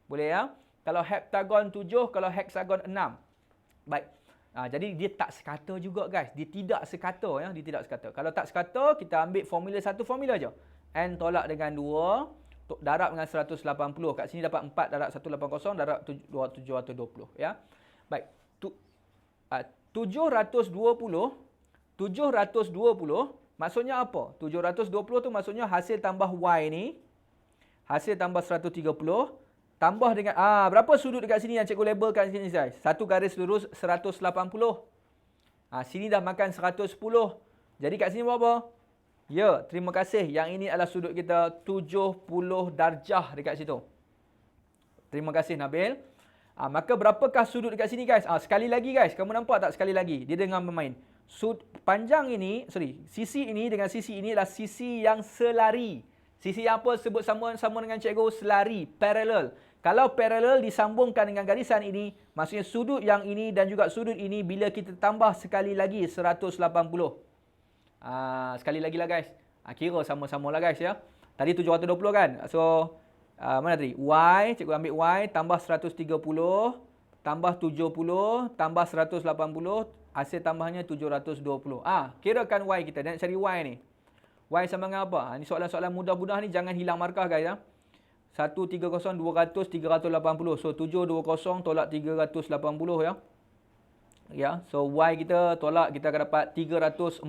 Boleh ya? Kalau heptagon 7, kalau heksagon 6. Baik. Jadi dia tak sekata juga guys. Dia tidak sekata ya, dia tidak sekata. Kalau tak sekata, kita ambil formula satu formula aja. N tolak dengan 2 darab dengan 180. Kat sini dapat 4 darab 180 darab 720 ya. Baik. 720 maksudnya apa? 720 tu maksudnya hasil tambah Y ni, hasil tambah 130 tambah dengan, berapa sudut dekat sini yang cikgu labelkan sini guys? Satu garis lurus 180. Sini dah makan 110. Jadi kat sini berapa? Ya, terima kasih. Yang ini adalah sudut kita 70 darjah dekat situ. Terima kasih Nabil. Maka berapakah sudut dekat sini guys? Sekali lagi guys, kamu nampak tak sekali lagi? Dia dengan bermain. Panjang ini, sisi ini dengan sisi ini adalah sisi yang selari. Sisi yang apa sebut sama dengan cikgu? Selari, parallel. Kalau parallel disambungkan dengan garisan ini, maksudnya sudut yang ini dan juga sudut ini bila kita tambah sekali lagi 180. Sekali lagi lah guys. Kira sama-sama lah guys ya. Tadi 720 kan? So, mana tadi? Y, cikgu ambil Y, tambah 130, tambah 70, tambah 180, hasil tambahnya 720. Kirakan Y kita. Dan nak cari Y ni. Y sama dengan apa? Ini soalan-soalan mudah-mudah ni jangan hilang markah guys ya. 130, 200, 380. So 720 tolak 380 ya. Ya, so Y kita tolak, kita akan dapat 340.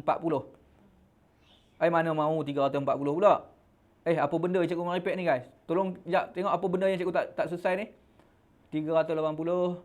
Mana mau 340 pula? Apa benda cikgu meripek ni guys? Tolong sekejap tengok apa benda yang cikgu tak selesai ni. 380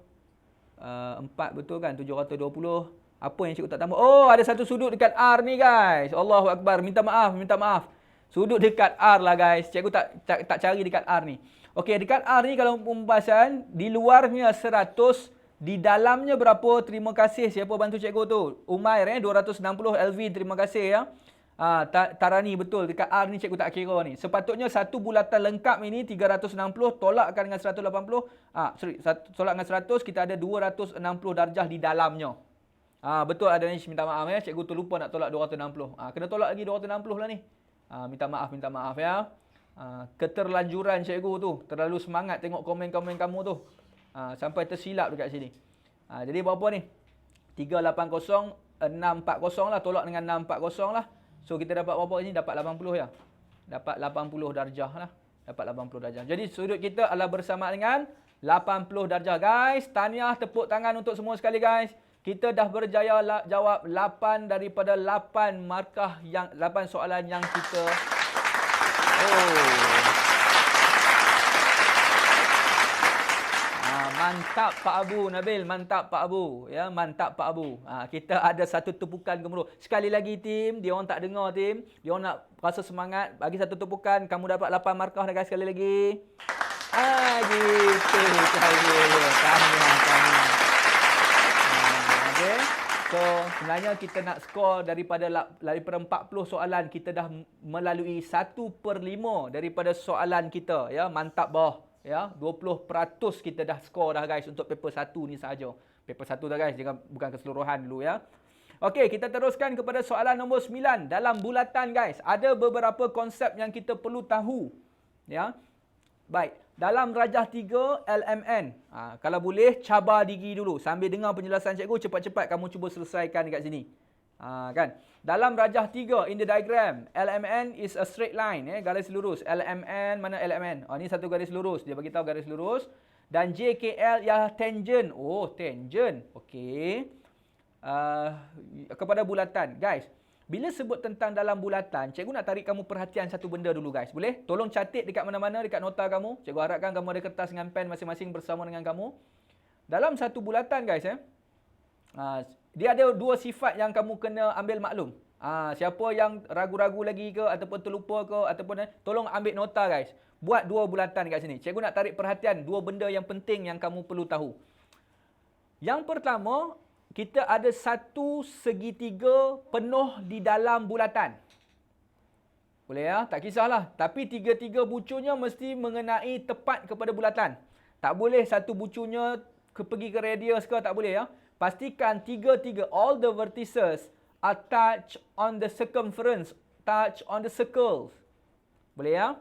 4 betul kan? 720. Apa yang cikgu tak tambah? Oh, ada satu sudut dekat R ni guys. Allahu Akbar. Minta maaf. Sudut dekat R lah guys. Cikgu tak cari dekat R ni. Okey, dekat R ni kalau pembahasan, di luarnya 100, di dalamnya berapa? Terima kasih siapa bantu cikgu tu. Umair 260 LV, terima kasih ya. Tarani betul. Dekat R ni cikgu tak kira ni. Sepatutnya satu bulatan lengkap ini 360 tolakkan dengan 180. Tolak dengan 100 kita ada 260 darjah di dalamnya. Betul ada ni, minta maaf ya. Cikgu terlupa nak tolak 260. Kena tolak lagi 260 lah ni. Minta maaf ya. Keterlanjuran cikgu tu. Terlalu semangat tengok komen-komen kamu tu. Sampai tersilap dekat sini. Jadi berapa ni? 380, 640 lah. Tolak dengan 640 lah. So kita dapat berapa ni? Dapat 80 ya. Dapat 80 darjah lah. Dapat 80 darjah. Jadi sudut kita adalah bersama dengan 80 darjah. Guys, tahniah, tepuk tangan untuk semua sekali guys. Kita dah berjaya jawab 8 daripada 8 markah yang 8 soalan yang kita mantap Pak Abu Nabil, mantap Pak Abu. Ya, mantap Pak Abu. Kita ada satu tepukan gemuruh. Sekali lagi tim, dia orang tak dengar tim. Dia orang nak rasa semangat, bagi satu tepukan. Kamu dapat 8 markah dah guys, sekali lagi. Gitu. Tahniah. Okay. So, sebenarnya kita nak skor daripada 40 soalan, kita dah melalui 1/5 daripada soalan kita. Ya, mantap bah. Ya, 20% kita dah skor dah guys untuk paper 1 ni sahaja. Paper 1 dah guys, jangan bukan keseluruhan dulu ya. Okey, kita teruskan kepada soalan nombor 9. Dalam bulatan guys, ada beberapa konsep yang kita perlu tahu. Ya. Baik, dalam rajah 3 LMN. Kalau boleh cabar diri dulu sambil dengar penjelasan cikgu, cepat-cepat kamu cuba selesaikan dekat sini. Kan? Dalam rajah 3 in the diagram, LMN is a straight line, garis lurus. LMN, mana LMN? Ni satu garis lurus. Dia bagi tahu garis lurus. Dan JKL ialah tangent. Oh, tangent. Okey. Kepada bulatan. Guys, bila sebut tentang dalam bulatan, cikgu nak tarik kamu perhatian satu benda dulu guys. Boleh? Tolong catat dekat mana-mana, dekat nota kamu. Cikgu harapkan kamu ada kertas dengan pen masing-masing bersama dengan kamu. Dalam satu bulatan guys, dia ada dua sifat yang kamu kena ambil maklum. Siapa yang ragu-ragu lagi ke ataupun terlupa ke ataupun tolong ambil nota guys. Buat dua bulatan dekat sini. Cikgu nak tarik perhatian dua benda yang penting yang kamu perlu tahu. Yang pertama, kita ada satu segitiga penuh di dalam bulatan. Boleh ya? Tak kisahlah. Tapi tiga-tiga bucunya mesti mengenai tepat kepada bulatan. Tak boleh satu bucunya pergi ke radius ke, tak boleh ya. Pastikan tiga-tiga, all the vertices are touch on the circumference, touch on the circles. Boleh ya?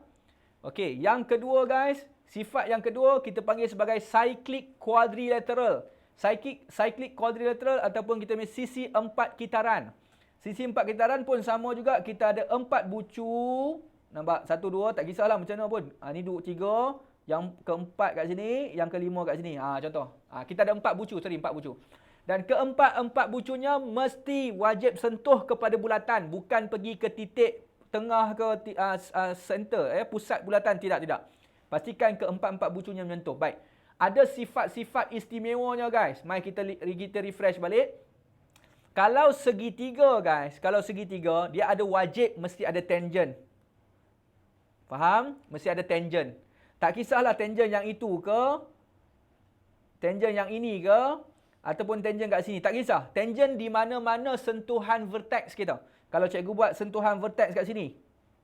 Okey, yang kedua guys, sifat yang kedua kita panggil sebagai cyclic quadrilateral. Cyclic quadrilateral ataupun kita punya sisi 4 kitaran. Sisi 4 kitaran pun sama juga, kita ada 4 bucu. Nampak? 1, 2, tak kisahlah macam mana pun. Ni 2, 3. Yang keempat kat sini, yang kelima kat sini. Contoh. Kita ada 4 bucu, 4 bucu. Dan keempat bucunya mesti wajib sentuh kepada bulatan. Bukan pergi ke titik tengah ke center, pusat bulatan. Tidak. Pastikan keempat bucunya menyentuh. Baik. Ada sifat-sifat istimewanya guys. Mari kita refresh balik. Kalau segitiga guys, dia ada wajib mesti ada tangent. Faham? Mesti ada tangent. Tak kisahlah tangent yang itu ke, tangent yang ini ke, ataupun tangent kat sini. Tak kisah. Tangent di mana-mana sentuhan vertex kita. Kalau cikgu buat sentuhan vertex kat sini,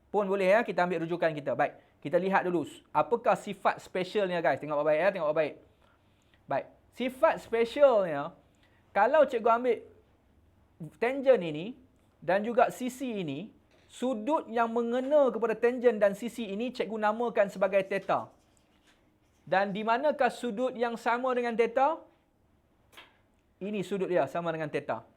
pun boleh ya. Kita ambil rujukan kita. Baik. Kita lihat dulu. Apakah sifat specialnya guys. Tengok baik-baik ya. Tengok baik-baik. Baik. Sifat specialnya, kalau cikgu ambil tangent ini, dan juga sisi ini, sudut yang mengena kepada tangent dan sisi ini, cikgu namakan sebagai theta. Dan di manakah sudut yang sama dengan theta? Ini sudut dia sama dengan theta.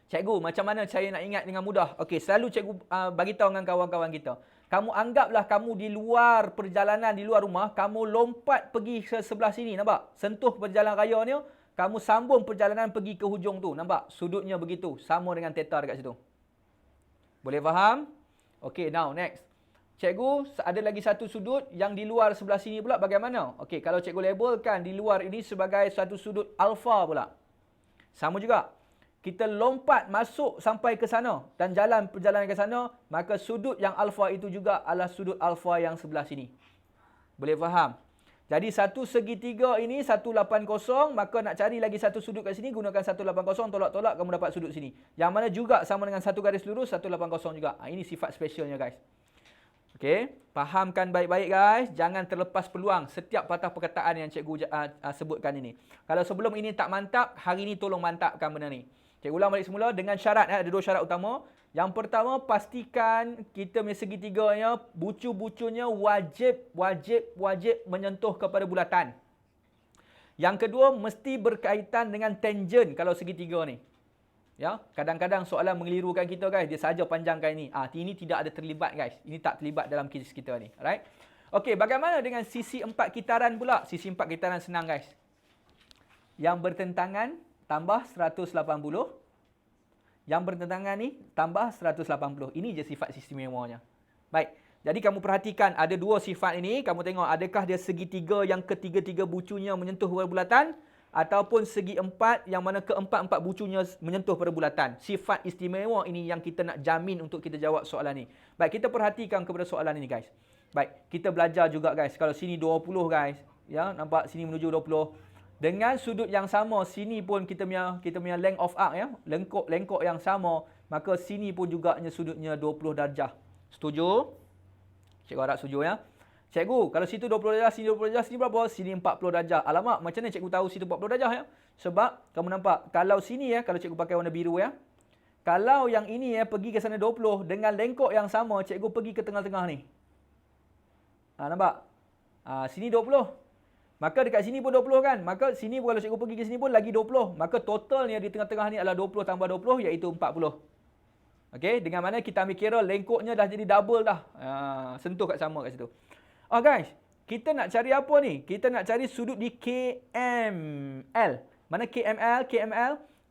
Cikgu, macam mana saya nak ingat dengan mudah? Okey, selalu cikgu bagi tahu dengan kawan-kawan kita. Kamu anggaplah kamu di luar perjalanan, di luar rumah, kamu lompat pergi ke sebelah sini, nampak? Sentuh perjalanan raya ni, kamu sambung perjalanan pergi ke hujung tu, nampak? Sudutnya begitu, sama dengan theta dekat situ. Boleh faham? Okey, now next. Cikgu, ada lagi satu sudut yang di luar sebelah sini pula bagaimana? Okey, kalau cikgu labelkan di luar ini sebagai satu sudut alfa pula. Sama juga. Kita lompat masuk sampai ke sana dan jalan perjalanan ke sana, maka sudut yang alfa itu juga adalah sudut alfa yang sebelah sini. Boleh faham? Jadi satu segitiga ini 180, maka nak cari lagi satu sudut kat sini, gunakan 180, tolak-tolak kamu dapat sudut sini. Yang mana juga sama dengan satu garis lurus, 180 juga. Ini sifat specialnya guys. Okey, fahamkan baik-baik guys. Jangan terlepas peluang setiap patah perkataan yang cikgu sebutkan ini. Kalau sebelum ini tak mantap, hari ini tolong mantapkan benda ni. Cikgu ulang balik semula dengan syarat. Ada dua syarat utama. Yang pertama, pastikan kita punya segitiganya, bucu-bucunya wajib menyentuh kepada bulatan. Yang kedua, mesti berkaitan dengan tangent kalau segitiga ni. Ya, kadang-kadang soalan mengelirukan kita guys, dia saja panjangkan ini. Ini tidak ada terlibat guys. Ini tak terlibat dalam kes kita ni. Alright? Okey, bagaimana dengan sisi 4 kitaran pula? Sisi 4 kitaran senang guys. Yang bertentangan tambah 180. Yang bertentangan ni tambah 180. Ini je sifat istimewanya. Baik. Jadi kamu perhatikan ada dua sifat ini. Kamu tengok adakah dia segitiga yang ketiga-tiga bucunya menyentuh bulatan ataupun segi empat yang mana keempat-empat bucunya menyentuh pada bulatan. Sifat istimewa ini yang kita nak jamin untuk kita jawab soalan ni. Baik, kita perhatikan kepada soalan ini guys. Baik, kita belajar juga guys. Kalau sini 20 guys. Ya, nampak sini menuju 20. Dengan sudut yang sama, sini pun kita punya length of arc ya, lengkok yang sama, maka sini pun juga sudutnya 20 darjah. Setuju? Cikgu harap setuju ya. Cikgu, kalau situ 20 darjah, sini 20 darjah, sini berapa? Sini 40 darjah. Alamak, macam mana cikgu tahu situ 40 darjah ya? Sebab kamu nampak, kalau sini ya, kalau cikgu pakai warna biru ya, kalau yang ini ya pergi ke sana 20 dengan lengkok yang sama, cikgu pergi ke tengah-tengah ni. Nampak? Sini 20. Maka dekat sini pun 20 kan. Maka sini pun kalau cikgu pergi ke sini pun lagi 20. Maka totalnya di tengah-tengah ni adalah 20 tambah 20 iaitu 40. Okey, dengan mana kita ambil kira lengkoknya dah jadi double dah. Sentuh kat sama kat situ. Guys, kita nak cari apa ni? Kita nak cari sudut di KML. Mana KML?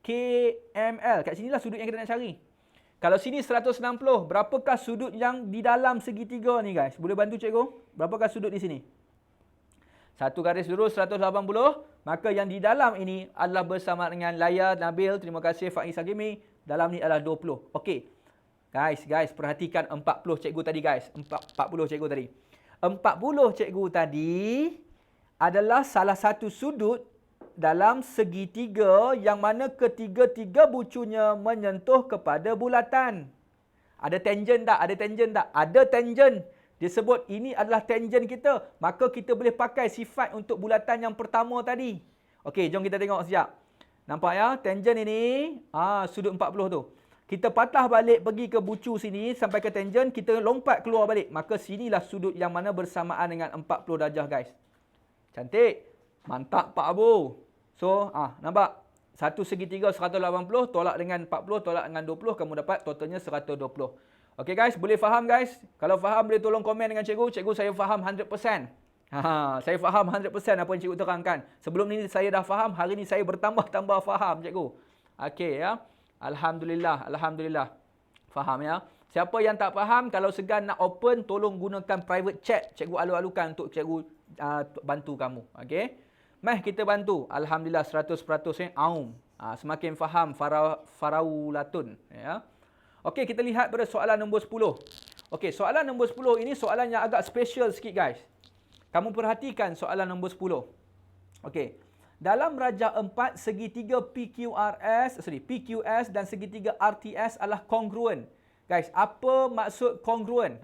KML. Kat sinilah sudut yang kita nak cari. Kalau sini 160, berapakah sudut yang di dalam segitiga ni guys? Boleh bantu cikgu? Berapakah sudut di sini? Satu garis lurus 180, maka yang di dalam ini adalah bersama dengan layar Nabil. Terima kasih Faiz Hakimi. Dalam ni adalah 20. Okey. Guys, perhatikan 40 cikgu tadi guys. 40 cikgu tadi. 40 cikgu tadi adalah salah satu sudut dalam segitiga yang mana ketiga-tiga bucunya menyentuh kepada bulatan. Ada tangent tak? Ada tangent tak? Ada tangent. Dia sebut ini adalah tangent kita. Maka kita boleh pakai sifat untuk bulatan yang pertama tadi. Okey, jom kita tengok sekejap. Nampak ya? Tangent ini, sudut 40 tu. Kita patah balik pergi ke bucu sini sampai ke tangent. Kita lompat keluar balik. Maka sinilah sudut yang mana bersamaan dengan 40 darjah guys. Cantik. Mantap Pak Abu. So, nampak? Satu segitiga 180 tolak dengan 40 tolak dengan 20. Kamu dapat totalnya 120. Okey guys, boleh faham guys? Kalau faham boleh tolong komen dengan cikgu. Cikgu saya faham 100%. Saya faham 100% apa yang cikgu terangkan. Sebelum ni saya dah faham, hari ni saya bertambah-tambah faham cikgu. Okey ya. Alhamdulillah. Faham ya. Siapa yang tak faham, kalau segan nak open, tolong gunakan private chat. Cikgu alu-alukan untuk cikgu bantu kamu. Okey. Mari kita bantu. Alhamdulillah 100% semakin faham faraulatun ya. Okey, kita lihat pada soalan nombor 10. Okey, soalan nombor 10 ini soalan yang agak special sikit guys. Kamu perhatikan soalan nombor 10. Okey. Dalam rajah 4, segitiga PQS dan segitiga RTS adalah kongruen. Guys, apa maksud kongruen?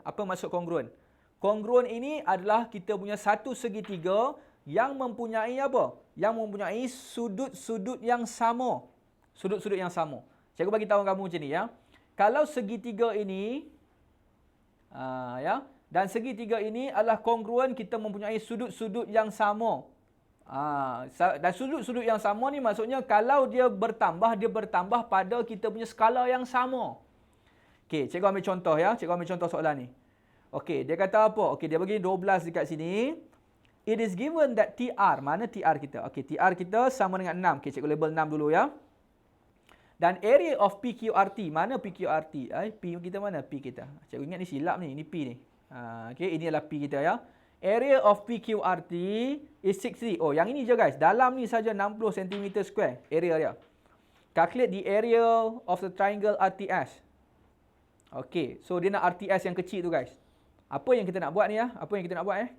Kongruen ini adalah kita punya satu segitiga yang mempunyai apa? Yang mempunyai sudut-sudut yang sama. Sudut-sudut yang sama. Cikgu bagi tahu kamu macam ni ya. Kalau segitiga ini dan segitiga ini adalah kongruen, kita mempunyai sudut-sudut yang sama. Dan sudut-sudut yang sama ni maksudnya kalau dia bertambah pada kita punya skala yang sama. Okey, cikgu ambil contoh ya. Cikgu ambil contoh soalan ni. Okey, dia kata apa? Okey, dia bagi 12 dekat sini. It is given that TR, mana TR kita? Okey, TR kita sama dengan 6. Okey, cikgu label 6 dulu ya. Dan area of PQRT, mana PQRT? P kita mana? P kita. Cikgu ingat ni silap ni, ini P ni. Okey, ini adalah P kita ya. Area of PQRT is 60. Oh, yang ini je guys. Dalam ni saja 60 cm square area dia. Calculate the area of the triangle RTS. Okey, so dia nak RTS yang kecil tu guys. Apa yang kita nak buat ni ya? Apa yang kita nak buat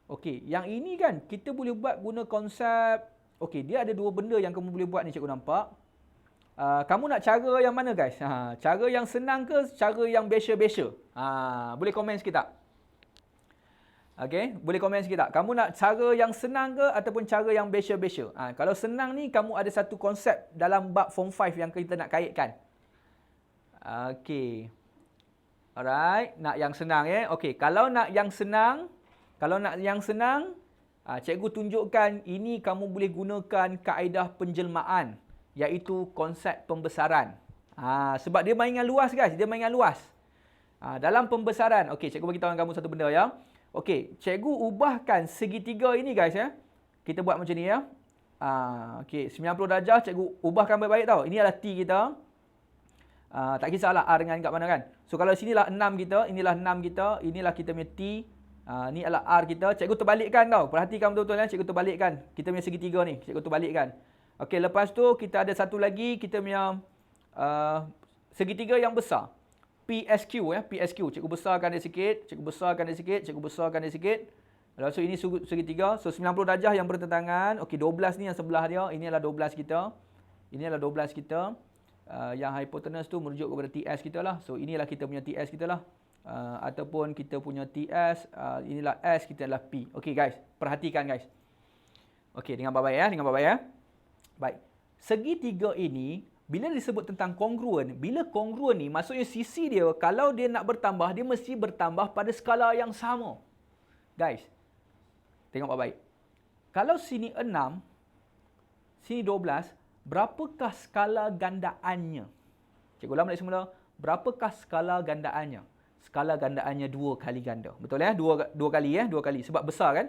Okey, yang ini kan kita boleh buat guna konsep. Okey, dia ada dua benda yang kamu boleh buat ni cikgu nampak. Kamu nak cara yang mana guys? Cara yang senang ke cara yang biasa-biasa? Boleh komen sikit tak? Okey, boleh komen sikit tak? Kamu nak cara yang senang ke ataupun cara yang biasa-biasa? Kalau senang ni kamu ada satu konsep dalam bab form 5 yang kita nak kaitkan. Okey. Alright, nak yang senang ya. Okey, kalau nak yang senang, cikgu tunjukkan ini kamu boleh gunakan kaedah penjelmaan iaitu konsep pembesaran. Sebab dia mainan luas guys, dia mainan luas. Dalam pembesaran, okey, cikgu bagi tahu kamu satu benda ya. Okey, cikgu ubahkan segitiga ini guys ya. Kita buat macam ni ya. Okey, 90 darjah cikgu ubahkan baik-baik tau. Ini adalah T kita. Tak kisahlah R dengan kat mana kan. So kalau sinilah 6 kita, inilah 6 kita, inilah kita punya T. Ni adalah R kita. Cikgu terbalikkan tau. Perhatikan betul-betul kan. Cikgu terbalikkan. Kita punya segitiga ni. Cikgu terbalikkan. Okey, lepas tu kita ada satu lagi kita punya segitiga yang besar. PSQ ya, PSQ. Cikgu besarkan dia sikit, cikgu besarkan dia sikit, cikgu besarkan dia sikit. Lepas tu ini segitiga. So 90 darjah yang bertentangan. Okey, 12 ni yang sebelah dia. Ini adalah 12 kita. Ini adalah 12 kita. Yang hypotenuse tu merujuk kepada TS kita lah. So inilah kita punya TS kita lah. Ataupun kita punya TS, inilah S, kita adalah P. Okey guys, perhatikan guys. Okey, dengan baik-baik ya, dengan baik-baik ya. Baik. Segitiga ini bila disebut tentang kongruen, bila kongruen ni maksudnya sisi dia kalau dia nak bertambah, dia mesti bertambah pada skala yang sama. Guys, tengok baik-baik. Kalau sini 6, sini 12, berapakah skala gandaannya? Cikgu ulang balik semula. Berapakah skala gandaannya? Skala gandaannya 2 kali ganda. Betul ya? 2 kali ya, 2 kali sebab besar kan?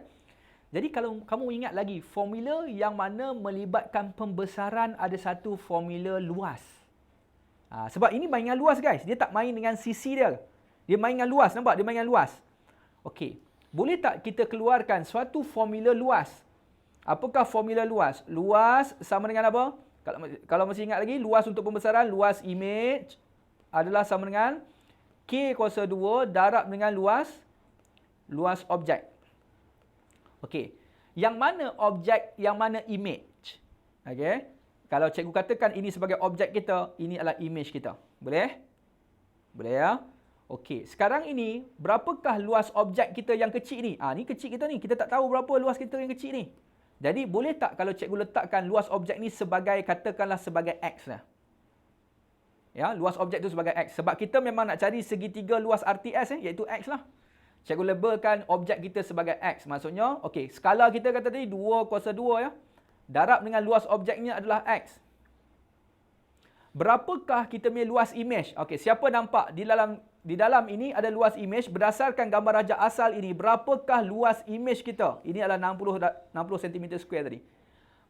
Jadi kalau kamu ingat lagi, formula yang mana melibatkan pembesaran ada satu formula luas. Sebab ini mainan luas guys. Dia tak main dengan sisi dia. Dia main dengan luas. Nampak? Dia main dengan luas. Okey. Boleh tak kita keluarkan suatu formula luas? Apakah formula luas? Luas sama dengan apa? Kalau masih ingat lagi, luas untuk pembesaran, luas image adalah sama dengan K kuasa 2 darab dengan luas objek. Okey. Yang mana objek, yang mana image? Okey. Kalau cikgu katakan ini sebagai objek kita, ini adalah image kita. Boleh? Boleh ya? Okey. Sekarang ini, berapakah luas objek kita yang kecil ni? Ni kecil kita ni. Kita tak tahu berapa luas kita yang kecil ni. Jadi, boleh tak kalau cikgu letakkan luas objek ni sebagai, katakanlah sebagai X lah. Ya, luas objek tu sebagai X. Sebab kita memang nak cari segitiga luas RTS iaitu X lah. Cikgu labelkan objek kita sebagai X. Maksudnya, okey, skala kita kata tadi 2 kuasa 2 ya. Darab dengan luas objeknya adalah X. Berapakah kita punya luas image? Okey, siapa nampak di dalam ini ada luas image berdasarkan gambar rajah asal ini. Berapakah luas image kita? Ini adalah 60 cm square tadi.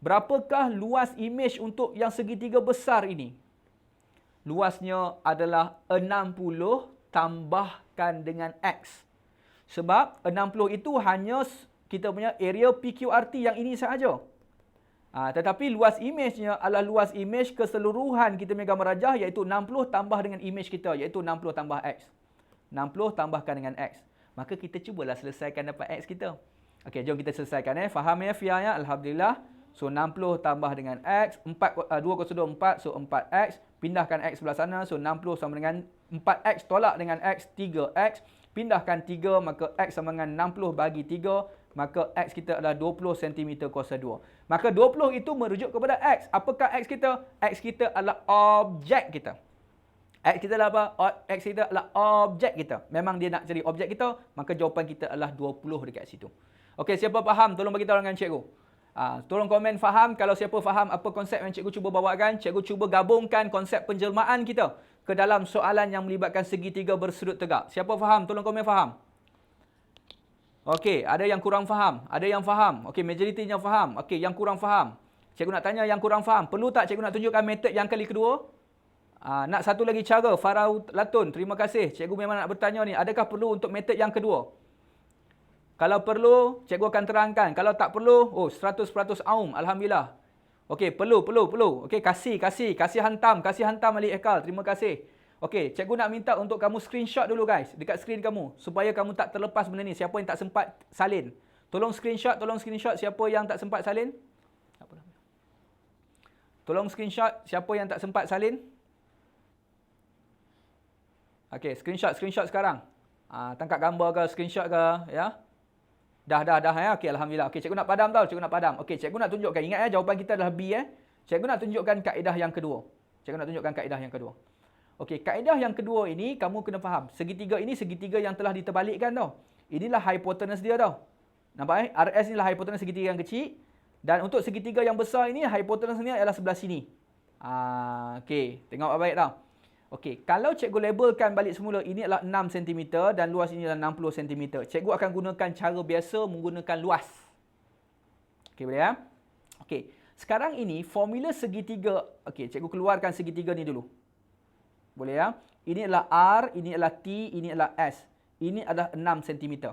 Berapakah luas image untuk yang segitiga besar ini? Luasnya adalah 60 tambahkan dengan X. Sebab 60 itu hanya kita punya area PQRT yang ini sahaja. Tetapi luas image-nya adalah luas image keseluruhan kita punya gambar rajah iaitu 60 tambah dengan image kita iaitu 60 tambah X. 60 tambahkan dengan X. Maka kita cubalah selesaikan dapat X kita. Okey, jom kita selesaikan Faham ya Fia ya? Alhamdulillah. So 60 tambah dengan X, 2 kuasa 2 4, so 4X. Pindahkan X sebelah sana, so 60 sama dengan 4X tolak dengan X, 3X. Pindahkan 3, maka X sama dengan 60 bagi 3, maka X kita adalah 20 cm kuasa 2. Maka 20 itu merujuk kepada X. Apakah X kita? X kita adalah objek kita. X kita adalah apa? X kita adalah objek kita. Memang dia nak cari objek kita, maka jawapan kita adalah 20 dekat situ. Okey, siapa faham? Tolong bagi tahu dengan cikgu. Tolong komen faham. Kalau siapa faham apa konsep yang cikgu cuba bawakan, cikgu cuba gabungkan konsep penjelmaan kita ke dalam soalan yang melibatkan segitiga bersudut tegak. Siapa faham? Tolong komen faham. Okey, ada yang kurang faham, ada yang faham. Okey, majoritinya faham. Okey, yang kurang faham. Cikgu nak tanya yang kurang faham. Perlu tak cikgu nak tunjukkan metod yang kali kedua? Nak satu lagi cara, Farah Latun. Terima kasih. Cikgu memang nak bertanya ni, adakah perlu untuk metod yang kedua? Kalau perlu, cikgu akan terangkan. Kalau tak perlu, 100% aum. Alhamdulillah. Okey, perlu. Okey, kasih hantam Alik Ekal. Terima kasih. Okey, cikgu nak minta untuk kamu screenshot dulu guys, dekat skrin kamu, supaya kamu tak terlepas benda ni. Siapa yang tak sempat salin, Tolong screenshot siapa yang tak sempat salin. Tolong screenshot siapa yang tak sempat salin. Okey, screenshot sekarang. Tangkap gambar ke, screenshot ke, ya. Dah ya. Okey, alhamdulillah. Okey, cikgu nak padam tau, cikgu nak padam. Okey, cikgu nak tunjukkan, ingat jawapan kita adalah B Cikgu nak tunjukkan kaedah yang kedua. Okey, kaedah yang kedua ini kamu kena faham. Segitiga ini segitiga yang telah diterbalikkan tau. Inilah hipotenus dia tau. Nampak RS inilah hipotenus segitiga yang kecil. Dan untuk segitiga yang besar ini, hipotenus ni adalah sebelah sini. Okey, tengok baik-baik tau. Okey, kalau cikgu labelkan balik semula, ini adalah 6 cm dan luas ini adalah 60 cm. Cikgu akan gunakan cara biasa menggunakan luas. Okey, boleh ya? Okey, sekarang ini formula segitiga. Okey, cikgu keluarkan segitiga ni dulu. Boleh ya? Ini adalah R, ini adalah T, ini adalah S. Ini adalah 6 cm.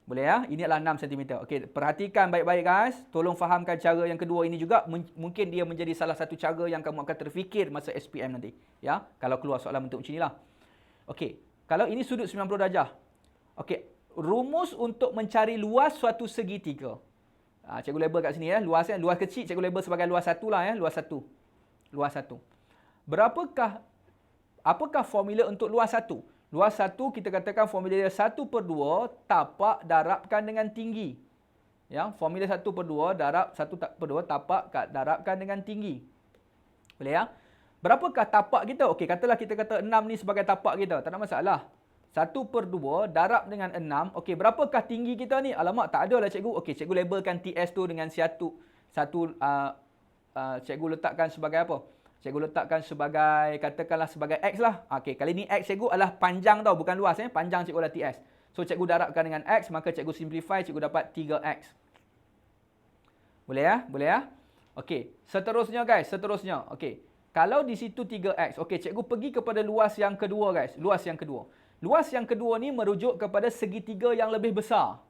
Boleh ya? Ini adalah 6 cm. Okey, perhatikan baik-baik guys. Tolong fahamkan cara yang kedua ini juga. Mungkin dia menjadi salah satu cara yang kamu akan terfikir masa SPM nanti. Ya, kalau keluar soalan bentuk macam inilah. Okey, kalau ini sudut 90 darjah. Okey, rumus untuk mencari luas suatu segitiga. Cikgu label kat sini ya. Luas kecil cikgu label sebagai luas 1 lah ya. Luas 1. Apakah formula untuk luas 1? Luas 1 kita katakan formula dia 1/2 tapak darabkan dengan tinggi. Ya, formula 1/2 darab 1/2 tapak darabkan dengan tinggi. Boleh ya? Berapakah tapak kita? Okey, katalah kita kata 6 ni sebagai tapak kita. Tak ada masalah. 1/2 darab dengan 6. Okey, berapakah tinggi kita ni? Alamak, tak ada lah cikgu. Okey, cikgu labelkan TS tu dengan cikgu letakkan sebagai apa? Cikgu letakkan sebagai, katakanlah sebagai X lah. Okey, kali ni X cikgu adalah panjang tau, bukan luas. Panjang cikgu adalah TS. So, cikgu darabkan dengan X, maka cikgu simplify, cikgu dapat 3X. Boleh ya? Okey, seterusnya guys, Okey, kalau di situ 3X. Okey, cikgu pergi kepada luas yang kedua guys. Luas yang kedua ni merujuk kepada segitiga yang lebih besar.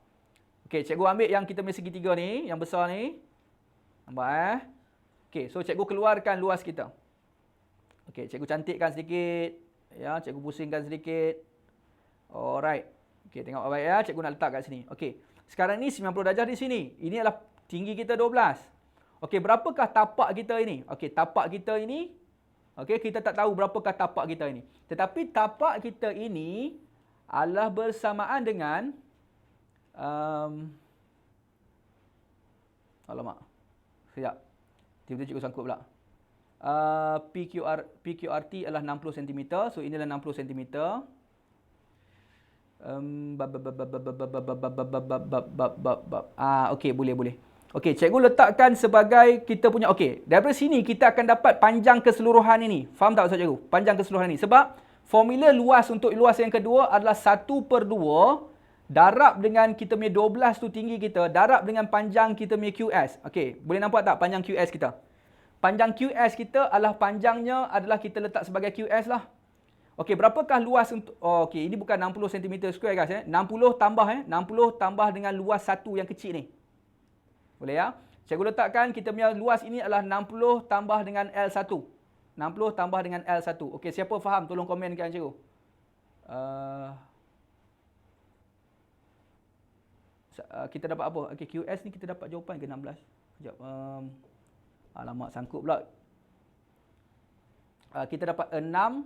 Okey, cikgu ambil yang kita punya segitiga ni, yang besar ni. Nampak Okey, so cikgu keluarkan luas kita. Okey, cikgu cantikkan sedikit. Ya, cikgu pusingkan sedikit. Alright. Okey, tengok baik ya. Cikgu nak letak kat sini. Okey, sekarang ni 90 darjah di sini. Ini adalah tinggi kita 12. Okey, berapakah tapak kita ini? Okey, tapak kita ini. Okey, kita tak tahu berapakah tapak kita ini. Tetapi tapak kita ini adalah bersamaan dengan alamak. Sekejap. Tiba-tiba cikgu sangkut pula. PQRT adalah 60 cm. So, ini adalah 60 cm. Okey, boleh. Okey, cikgu letakkan sebagai kita punya. Okey, daripada sini kita akan dapat panjang keseluruhan ini. Faham tak maksud cikgu? Panjang keseluruhan ini. Sebab formula luas untuk luas yang kedua adalah 1/2 darab dengan kita punya 12 tu tinggi kita, darab dengan panjang kita punya QS. Okey, boleh nampak tak panjang QS kita? Panjang QS kita adalah panjangnya adalah kita letak sebagai QS lah. Okey, berapakah luas untuk okey, ini bukan 60 cm square guys 60 tambah dengan luas 1 yang kecil ni. Boleh ya? Cikgu letakkan kita punya luas ini adalah 60 tambah dengan L1. 60 tambah dengan L1. Okey, siapa faham? Tolong komenkan cikgu. Kita dapat apa? Okey, QS ni kita dapat jawapan ke 16? Sekejap. Alamak, sangkut pula. Kita dapat 6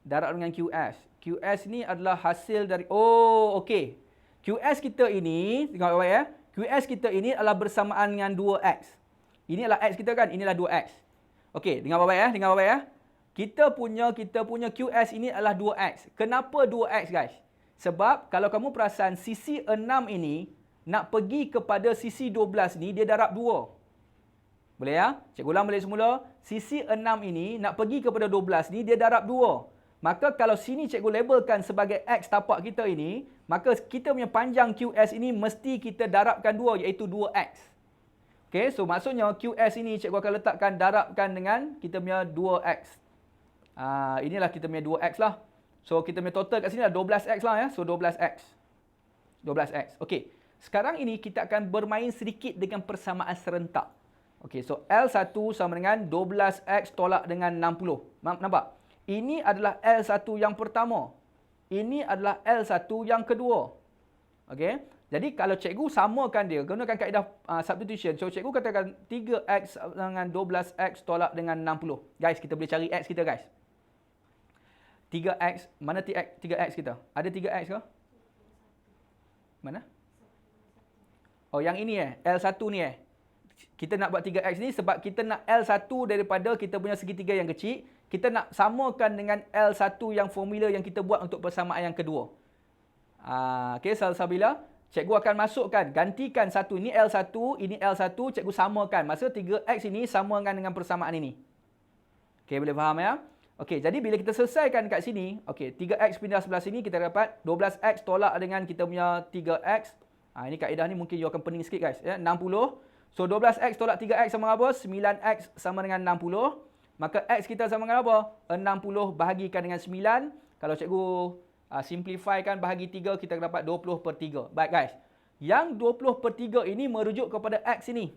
darab dengan QS. QS ni adalah hasil dari... Oh, okey. QS kita ini, tengok baik ya. QS kita ini adalah bersamaan dengan 2X. Ini adalah X kita kan? Inilah 2X. Okey, dengar baik ya. Kita punya QS ini adalah 2X. Kenapa 2X guys? Sebab kalau kamu perasan sisi 6 ini nak pergi kepada sisi 12 ni dia darab 2. Boleh ya? Cikgu ulang balik semula. Sisi 6 ini nak pergi kepada 12 ni dia darab 2. Maka kalau sini cikgu labelkan sebagai X tapak kita ini, maka kita punya panjang QS ini mesti kita darabkan 2 iaitu 2X. Okey, so maksudnya QS ini cikgu akan letakkan darabkan dengan kita punya 2X. Inilah kita punya 2X lah. So kita punya total kat sini adalah 12X lah ya. So 12X. 12X. Okey. Sekarang ini kita akan bermain sedikit dengan persamaan serentak. Okey, so L1 sama dengan 12X tolak dengan 60. Nampak? Ini adalah L1 yang pertama. Ini adalah L1 yang kedua. Okey. Jadi kalau cikgu samakan dia, gunakan kaedah substitution. So cikgu katakan 3x dengan 12x tolak dengan 60. Guys, kita boleh cari x kita guys. 3x, mana 3x kita? Ada 3x ke? Mana? Oh, yang ini L1 ni Kita nak buat 3x ni sebab kita nak L1 daripada kita punya segitiga yang kecil. Kita nak samakan dengan L1 yang formula yang kita buat untuk persamaan yang kedua. Okey, salsabila. Cikgu akan masukkan, gantikan satu. Ini L1, ini L1, cikgu samakan. Masa 3x ini samakan dengan persamaan ini. Okey, boleh faham ya? Okey, jadi bila kita selesaikan kat sini, okey, 3x pindah sebelah sini, kita dapat 12x tolak dengan kita punya 3x. Ini kaedah ni mungkin you akan pening sikit guys. Ya, 60. So, 12x tolak 3x sama apa? 9x sama dengan 60. Maka x kita sama dengan apa? 60 bahagikan dengan 9. Kalau cikgu simplifykan bahagi 3, kita dapat 20/3. Baik guys. Yang 20/3 ini merujuk kepada x ini.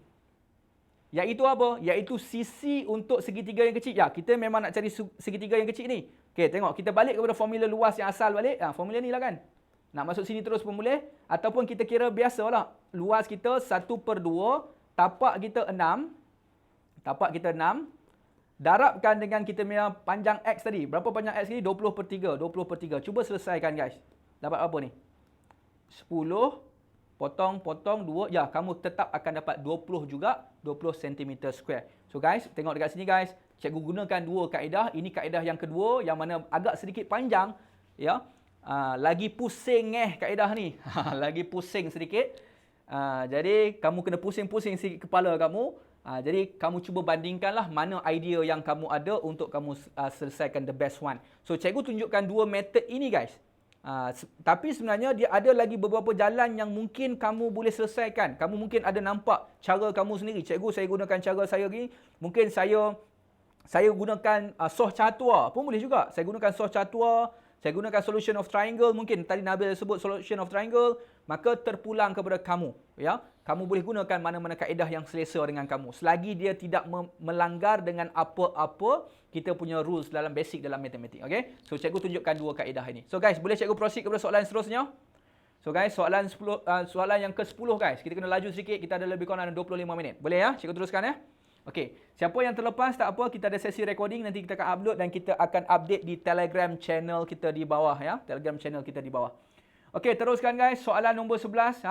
Iaitu apa? Iaitu sisi untuk segitiga yang kecil. Ya, kita memang nak cari segitiga yang kecil ni. Okey, tengok. Kita balik kepada formula luas yang asal balik. Formula ni lah kan. Nak masuk sini terus pun boleh. Ataupun kita kira biasalah. Luas kita 1/2. Tapak kita 6. Tapak kita 6. Darabkan dengan kita punya panjang x tadi. Berapa panjang x ni? 20/3. 20/3. Cuba selesaikan guys. Dapat apa ni? 10 potong 2. Ya, kamu tetap akan dapat 20 juga. 20 cm square. So guys, tengok dekat sini guys. Cikgu gunakan dua kaedah. Ini kaedah yang kedua yang mana agak sedikit panjang. Ya. Lagi pusing kaedah ni. Lagi pusing sedikit. Jadi kamu kena pusing-pusing sikit kepala kamu. Jadi kamu cuba bandingkanlah mana idea yang kamu ada untuk kamu selesaikan the best one. So cikgu tunjukkan dua method ini guys. Tapi sebenarnya dia ada lagi beberapa jalan yang mungkin kamu boleh selesaikan. Kamu mungkin ada nampak cara kamu sendiri. Cikgu saya gunakan cara saya ni. Mungkin saya gunakan soh catua pun boleh juga. Saya gunakan soh catua. Saya gunakan solution of triangle. Mungkin tadi Nabil sebut solution of triangle. Maka terpulang kepada kamu. Ya, kamu boleh gunakan mana-mana kaedah yang selesa dengan kamu. Selagi dia tidak melanggar dengan apa-apa kita punya rules dalam basic dalam matematik. Okay? So, cikgu tunjukkan dua kaedah ini. So, guys, boleh cikgu proceed kepada soalan seterusnya? So, guys, soalan yang ke-10, guys. Kita kena laju sedikit. Kita ada lebih kurang 25 minit. Boleh ya? Cikgu teruskan ya? Okey, siapa yang terlepas tak apa, kita ada sesi recording, nanti kita akan upload dan kita akan update di Telegram channel kita di bawah ya. Telegram channel kita di bawah. Okey, teruskan guys, soalan nombor 11.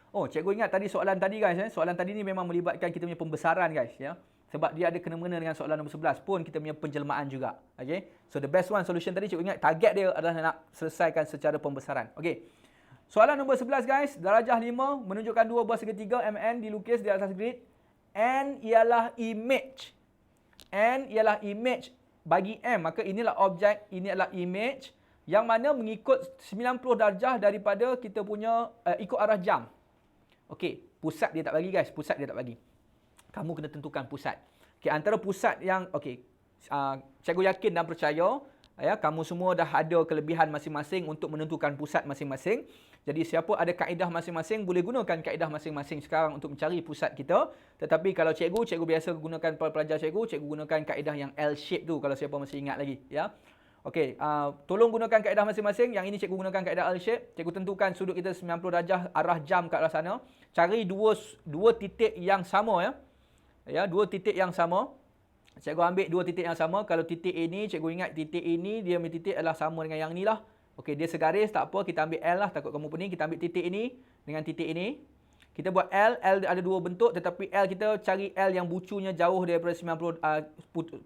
Oh, cikgu ingat tadi soalan tadi guys, soalan tadi ni memang melibatkan kita punya pembesaran guys ya. Sebab dia ada kena-mengena dengan soalan nombor 11 pun kita punya penjelmaan juga. Okey. So the best one solution tadi cikgu ingat target dia adalah nak selesaikan secara pembesaran. Okey. Soalan nombor 11 guys, darjah 5 menunjukkan dua buah segitiga MN dilukis di atas grid. N ialah image. N ialah image bagi M. Maka inilah objek, ini adalah image yang mana mengikut 90 darjah daripada kita punya ikut arah jam. Okey, pusat dia tak bagi guys, pusat dia tak bagi. Kamu kena tentukan pusat. Okey, antara pusat yang cikgu yakin dan percaya ya, kamu semua dah ada kelebihan masing-masing untuk menentukan pusat masing-masing. Jadi siapa ada kaedah masing-masing boleh gunakan kaedah masing-masing sekarang untuk mencari pusat kita. Tetapi kalau cikgu biasa gunakan pelajar cikgu gunakan kaedah yang L shape tu kalau siapa masih ingat lagi ya. Okey, tolong gunakan kaedah masing-masing. Yang ini cikgu gunakan kaedah L shape. Cikgu tentukan sudut kita 90 darjah arah jam ke arah sana. Cari dua titik yang sama ya. Ya, dua titik yang sama. Cikgu ambil dua titik yang sama. Kalau titik ini, cikgu ingat titik ini dia punya titik adalah sama dengan yang ni lah. Okey, dia segaris, tak apa. Kita ambil L lah, takut kamu pening. Kita ambil titik ini dengan titik ini. Kita buat L. L ada dua bentuk, tetapi L kita cari L yang bucunya jauh daripada 90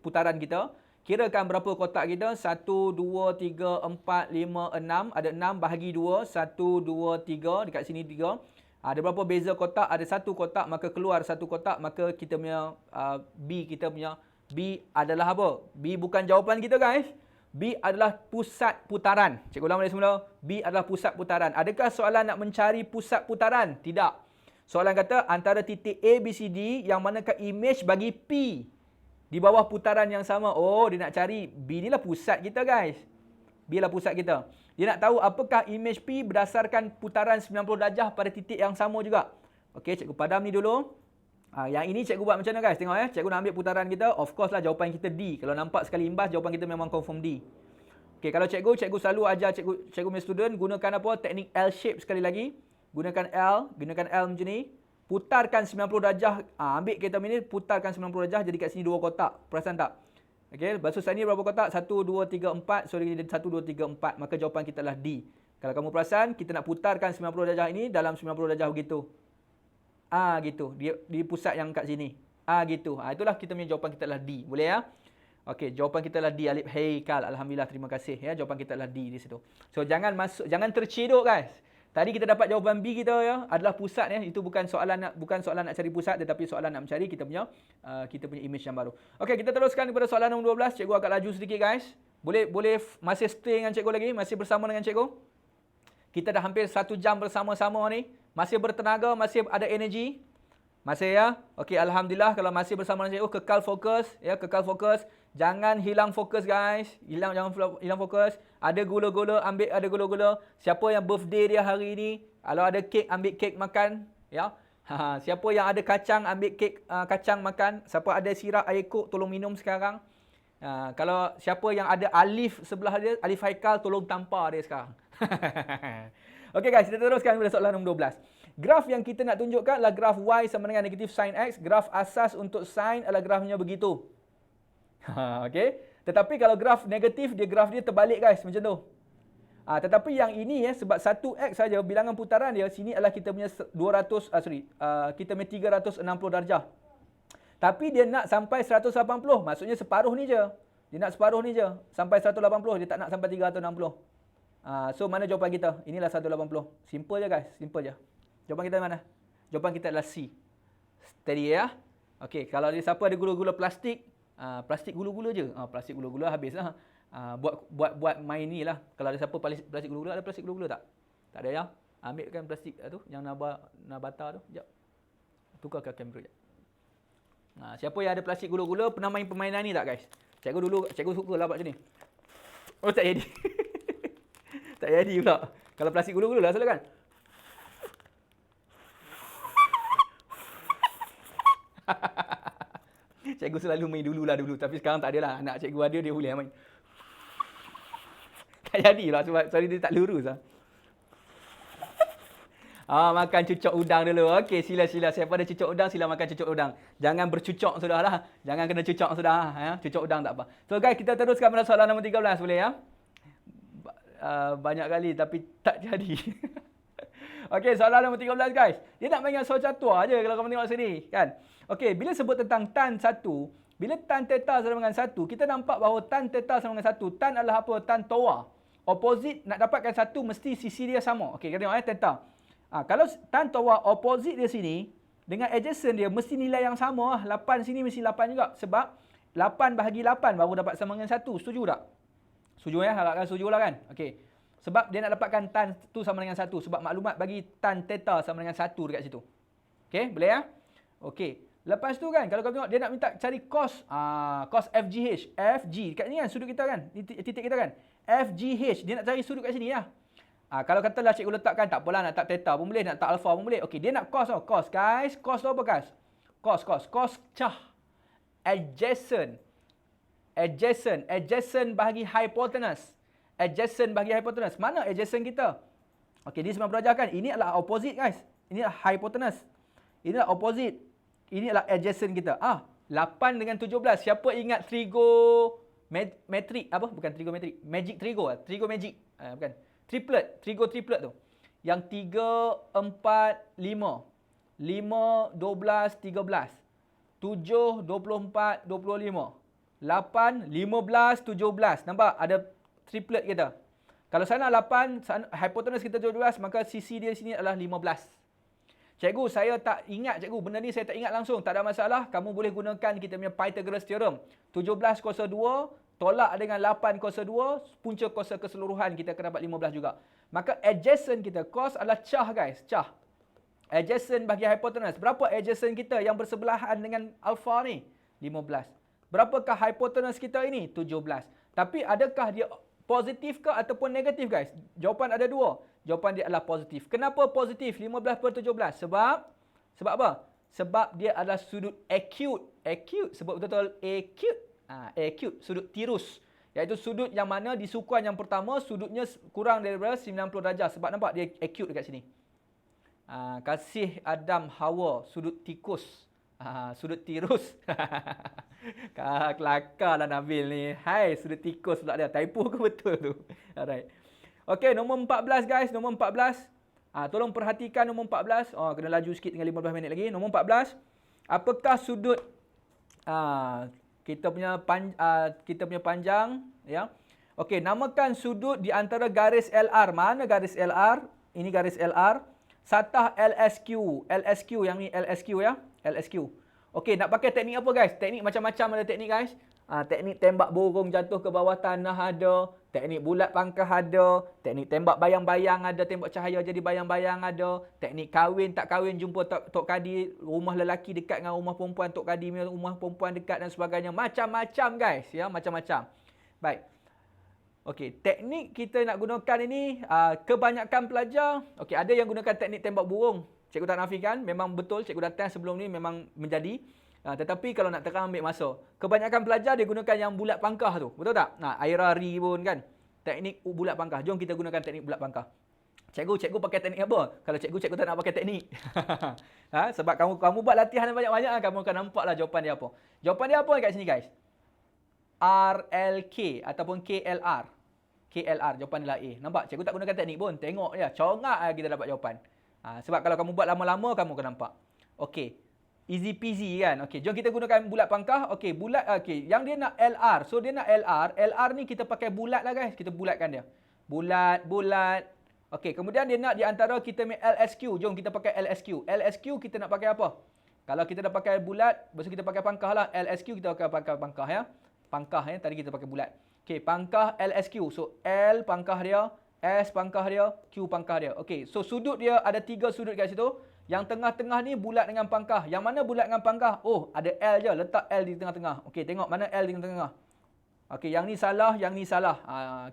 putaran kita. Kirakan berapa kotak kita. 1, 2, 3, 4, 5, 6. Ada 6 bahagi 2. 1, 2, 3. Dekat sini 3. Ada berapa beza kotak? Ada satu kotak, maka keluar satu kotak. Maka kita punya B, kita punya B adalah apa? B bukan jawapan kita guys. B adalah pusat putaran. Cikgu ulang balik semula. B adalah pusat putaran. Adakah soalan nak mencari pusat putaran? Tidak. Soalan kata antara titik A, B, C, D yang manakah image bagi P di bawah putaran yang sama. Oh, dia nak cari B ni lah pusat kita guys. B lah pusat kita. Dia nak tahu apakah image P berdasarkan putaran 90 darjah pada titik yang sama juga. Okey, cikgu padam ni dulu. Yang ini cikgu buat macam mana guys? Tengok ya. Cikgu nak ambil putaran kita. Of course lah jawapan kita D. Kalau nampak sekali imbas, jawapan kita memang confirm D. Okey, kalau cikgu selalu ajar cikgu punya student gunakan apa? Teknik L shape sekali lagi. gunakan L macam ni. Putarkan 90 darjah. Ambil ketam ini, putarkan 90 darjah, jadi kat sini 2 kotak. Perasan tak? Okey, lepas tu sini berapa kotak? 1, 2, 3, 4. Sorry, 1, 2, 3, 4. Maka jawapan kita adalah D. Kalau kamu perasan, kita nak putarkan 90 darjah ini dalam 90 darjah begitu. Gitu. Dia di pusat yang kat sini. Gitu. Itulah kita punya jawapan kita adalah D. Boleh ya? Okey, jawapan kita adalah D. Alif Haikal. Alhamdulillah, terima kasih ya. Jawapan kita adalah D di situ. So jangan tercedok guys. Tadi kita dapat jawapan B kita ya, adalah pusat ya. Itu bukan soalan nak cari pusat, tetapi soalan nak mencari kita punya image yang baru. Okey, kita teruskan kepada soalan nombor 12. Cikgu agak laju sedikit guys. Boleh masih stay dengan cikgu lagi? Masih bersama dengan cikgu? Kita dah hampir 1 jam bersama-sama ni. Masih bertenaga, masih ada energi? Masih ya? Okey, alhamdulillah kalau masih bersama dengan cikgu, kekal fokus ya, kekal fokus. Jangan hilang fokus guys. Jangan hilang fokus. Ada gula-gula, ambil ada gula-gula. Siapa yang birthday dia hari ini, kalau ada kek, ambil kek makan ya. Siapa yang ada kacang, ambil kek kacang makan. Siapa ada sirap air kok, tolong minum sekarang. Kalau siapa yang ada alif sebelah dia, alif Haikal, tolong tampar dia sekarang. Okey guys, kita teruskan pada soalan nombor 12. Graf yang kita nak tunjukkan adalah graf Y sama dengan negatif sin X. Graf asas untuk sin adalah grafnya begitu. Okey. Tetapi kalau graf negatif, graf dia terbalik guys, macam tu. Tetapi yang ini ya, sebab 1X saja bilangan putaran dia, sini adalah kita punya kita punya 360 darjah. Tapi dia nak sampai 180, maksudnya separuh ni je. Dia nak separuh ni je, sampai 180, dia tak nak sampai 360. So mana jawapan kita? Inilah 180. Simple je guys, simple je. Jawapan kita mana? Jawapan kita adalah C. Steady ya. Okey, kalau ada siapa ada gula-gula plastik, plastik gula-gula je. Plastik gula-gula habis lah. Buat main ni lah. Kalau ada siapa plastik gula-gula, ada plastik gula-gula tak? Tak ada ya. Ambilkan plastik tu yang nabata tu. Jap. Tukarkan kamera jap. Siapa yang ada plastik gula-gula pernah main permainan ni tak guys? Cikgu suka lah buat macam ni. Oh tak jadi. Tak jadi pula. Kalau plastik gula-gula lah silakan. Cikgu selalu main dulu. Tapi sekarang tak ada lah. Anak cikgu ada, dia boleh main. Tak jadilah sebab dia tak lurus lah. Makan cucuk udang dulu. Okey, sila. Siapa ada cucuk udang, sila makan cucuk udang. Jangan bercucuk sudah lah. Jangan kena cucuk sudah. Ya? Cucuk udang tak apa. So guys, kita teruskan pada soalan nombor 13 boleh ya? Banyak kali tapi tak jadi. Okey, soalan nombor 13 guys. Dia nak main dengan soal catur aje kalau kamu tengok sini, kan? Okey, bila sebut tentang tan 1, bila tan theta sama dengan 1, kita nampak bahawa tan theta sama dengan 1. Tan adalah apa? Tan toa. Opposite nak dapatkan 1 mesti sisi dia sama. Okey, kita tengok theta. Kalau tan toa opposite dia sini dengan adjacent dia mesti nilai yang sama lah. 8 sini mesti 8 juga sebab 8 bahagi 8 baru dapat sama dengan 1. Setuju tak? Setuju ya? Harapkan setuju lah kan? Okey. Sebab dia nak dapatkan tan tu sama dengan 1. Sebab maklumat bagi tan theta sama dengan 1 dekat situ. Okey, boleh ya? Okey. Lepas tu kan, kalau kau tengok dia nak minta cari cos cos FGH. FG, kat ni kan sudut kita kan? Titik kita kan? FGH, dia nak cari sudut kat sini lah. Kalau katalah cikgu letakkan, tak apalah nak tak theta pun boleh, nak tak alpha pun boleh. Okey, dia nak cos tau. Cos guys, cos tu apa guys? Cos cah. Adjacent bahagi hypotenuse. Mana adjacent kita? Okey, di 90 darjah kan? Ini adalah opposite guys. Ini adalah hypotenuse. Ini adalah opposite. Ini adalah adjacent kita. 8 dengan 17. Siapa ingat trigonometrik? Apa? Bukan trigonometrik. Magic trigo. Trigo magic. Bukan. Triplet. Trigo triplet tu. Yang 3, 4, 5. 5, 12, 13. 7, 24, 25. 8, 15, 17. Nampak? Ada triplet kita. Kalau sana 8, hypotenuse kita 17, maka sisi dia sini adalah 15. Cikgu, saya tak ingat cikgu. Benda ni saya tak ingat langsung. Tak ada masalah. Kamu boleh gunakan kita punya Pythagoras theorem. 17 kuasa 2, tolak dengan 8 kuasa 2, punca kuasa keseluruhan kita akan dapat 15 juga. Maka adjacent kita, cos adalah cah guys. Cah. Adjacent bagi hypotenuse. Berapa adjacent kita yang bersebelahan dengan alpha ni? 15. Berapakah hypotenuse kita ini? 17. Tapi adakah dia positif ke ataupun negatif guys? Jawapan ada dua. Jawapan dia adalah positif. Kenapa positif? 15/17. Sebab apa? Sebab dia adalah sudut acute. Acute. Sebab betul-betul acute. Acute. Sudut tirus. Iaitu sudut yang mana di sukuan yang pertama, sudutnya kurang daripada 90 darjah. Sebab nampak dia acute dekat sini. Kasih Adam Hawa, sudut tikus. Sudut tirus. Kelakar lah Nabil ni. Hai, sudut tikus pula dia. Typo ke betul tu? Alright. Okey, nombor 14 guys. Nombor 14. Tolong perhatikan nombor 14. Kena laju sikit, tinggal 15 minit lagi. Nombor 14. Apakah sudut kita punya panjang, ya? Okey, namakan sudut di antara garis LR. Mana garis LR? Ini garis LR. Satah LSQ. LSQ yang ni LSQ ya. LSQ. Okey, nak pakai teknik apa guys? Teknik macam-macam ada teknik guys. Teknik tembak burung jatuh ke bawah tanah ada, teknik bulat pangkah ada, teknik tembak bayang-bayang ada, tembak cahaya jadi bayang-bayang ada, teknik kahwin tak kahwin jumpa Tok Kadi, rumah lelaki dekat dengan rumah perempuan, Tok Kadi rumah perempuan dekat dan sebagainya. Macam-macam guys, ya, macam-macam. Baik. Okey, teknik kita nak gunakan ini kebanyakan pelajar, okey, ada yang gunakan teknik tembak burung. Cikgu tak nafikan, memang betul cikgu datang sebelum ni memang menjadi. Tetapi kalau nak terang ambil masa. Kebanyakan pelajar dia gunakan yang bulat pangkah tu. Betul tak? Airari pun kan. Teknik bulat pangkah. Jom kita gunakan teknik bulat pangkah. Cikgu pakai teknik apa? Kalau cikgu tak nak pakai teknik. Sebab kamu buat latihan banyak-banyak, kamu akan nampaklah jawapan dia apa. Jawapan dia apa kat sini guys? RLK ataupun KLR. KLR, jawapan dia A. Nampak? Cikgu tak gunakan teknik pun. Tengok je. Congak kita dapat jawapan. Sebab kalau kamu buat lama-lama, kamu akan nampak. Okey. Easy peasy kan. Okey, jom kita gunakan bulat pangkah. Okey, bulat. Okey, yang dia nak LR. So dia nak LR. LR ni kita pakai bulat lah guys. Kita bulatkan dia. Bulat. Okey, kemudian dia nak di antara kita make LSQ. Jom kita pakai LSQ. LSQ kita nak pakai apa? Kalau kita dah pakai bulat, besok kita pakai pangkah lah. LSQ kita pakai pangkah ya. Pangkah ya. Tadi kita pakai bulat. Okey, pangkah LSQ. So L pangkah dia, S pangkah dia, Q pangkah dia. Okey, so sudut dia ada 3 sudut kat situ. Yang tengah-tengah ni bulat dengan pangkah. Yang mana bulat dengan pangkah? Oh, ada L je. Letak L di tengah-tengah. Okey, tengok mana L di tengah-tengah. Okey, yang ni salah, yang ni salah.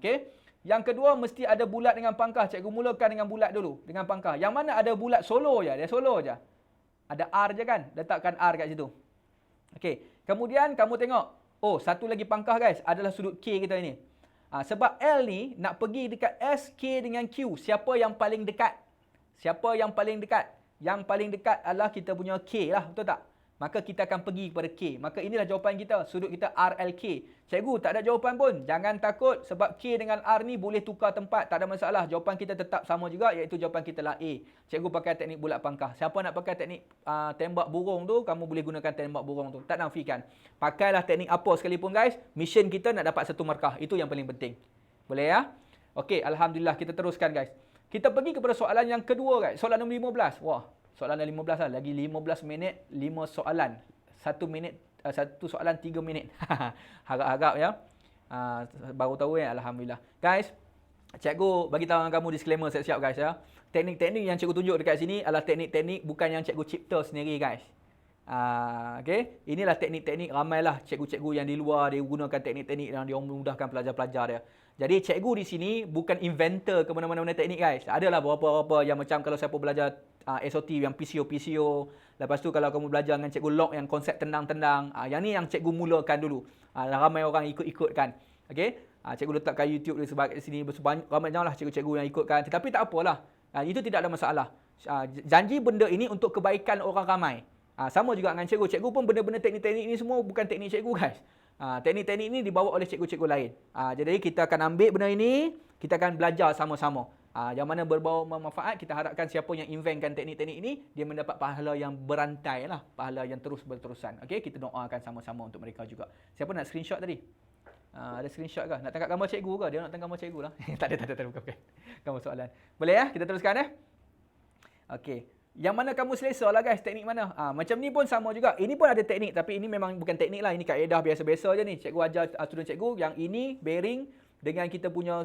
Okey. Yang kedua, mesti ada bulat dengan pangkah. Cikgu mulakan dengan bulat dulu. Dengan pangkah. Yang mana ada bulat solo je. Dia solo je. Ada R je kan? Letakkan R kat situ. Okey. Kemudian, kamu tengok. Oh, satu lagi pangkah guys. Adalah sudut K kita ini. Sebab L ni nak pergi dekat S, K dengan Q. Siapa yang paling dekat? Siapa yang paling dekat? Yang paling dekat adalah kita punya K lah, betul tak? Maka kita akan pergi kepada K. Maka inilah jawapan kita, sudut kita RLK. Cikgu, tak ada jawapan pun. Jangan takut sebab K dengan R ni boleh tukar tempat, tak ada masalah. Jawapan kita tetap sama juga, iaitu jawapan kita lah A. Cikgu pakai teknik bulat pangkah. Siapa nak pakai teknik tembak burung tu, kamu boleh gunakan tembak burung tu. Tak nafikan. Pakailah teknik apa sekalipun guys, mission kita nak dapat 1 markah. Itu yang paling penting. Boleh ya? Okey, alhamdulillah, kita teruskan guys. Kita pergi kepada soalan yang kedua guys. Soalan nombor 15. Wah, soalan yang 15 lah. Lagi 15 minit, 5 soalan. 1 minit, 1 soalan 3 minit. Harap-harap ya. Baru tahu ya, alhamdulillah. Guys, cikgu bagi tahu kamu disclaimer siap-siap guys ya. Teknik-teknik yang cikgu tunjuk dekat sini adalah teknik-teknik bukan yang cikgu cipta sendiri guys. Okey, inilah teknik-teknik ramailah cikgu-cikgu yang di luar dia gunakan teknik-teknik yang dia memudahkan pelajar-pelajar dia. Jadi cikgu di sini bukan inventor ke mana-mana teknik guys. Adalah beberapa yang macam kalau siapa belajar SOT yang PCO. Lepas tu kalau kamu belajar dengan cikgu Lok yang konsep tenang-tenang, yang ni yang cikgu mulakan dulu. Ramai orang ikut-ikutkan. Okey, cikgu letakkan YouTube di sebagai sini ramailah cikgu-cikgu yang ikutkan. Tetapi tak apalah. Itu tidak ada masalah. Janji benda ini untuk kebaikan orang ramai. Sama juga dengan cikgu. Cikgu pun benda-benda teknik-teknik ini semua bukan teknik cikgu guys. Teknik-teknik ini dibawa oleh cikgu-cikgu lain. Jadi kita akan ambil benda ini, kita akan belajar sama-sama. Yang mana berbau manfaat, kita harapkan siapa yang inventkan teknik-teknik ini, dia mendapat pahala yang berantai lah. Pahala yang terus berterusan. Okey, kita doakan sama-sama untuk mereka juga. Siapa nak screenshot tadi? Ada screenshot ke? Nak tangkap gambar cikgu ke? Dia nak tangkap gambar cikgu lah. Tak ada, bukan. Gambar soalan. Boleh ya? Kita teruskan ya? Okey. Yang mana kamu selesa lah guys, teknik mana. Macam ni pun sama juga. Ini pun ada teknik, tapi ini memang bukan teknik lah. Ini kaedah biasa-biasa je ni. Cikgu ajar student cikgu yang ini bearing dengan kita punya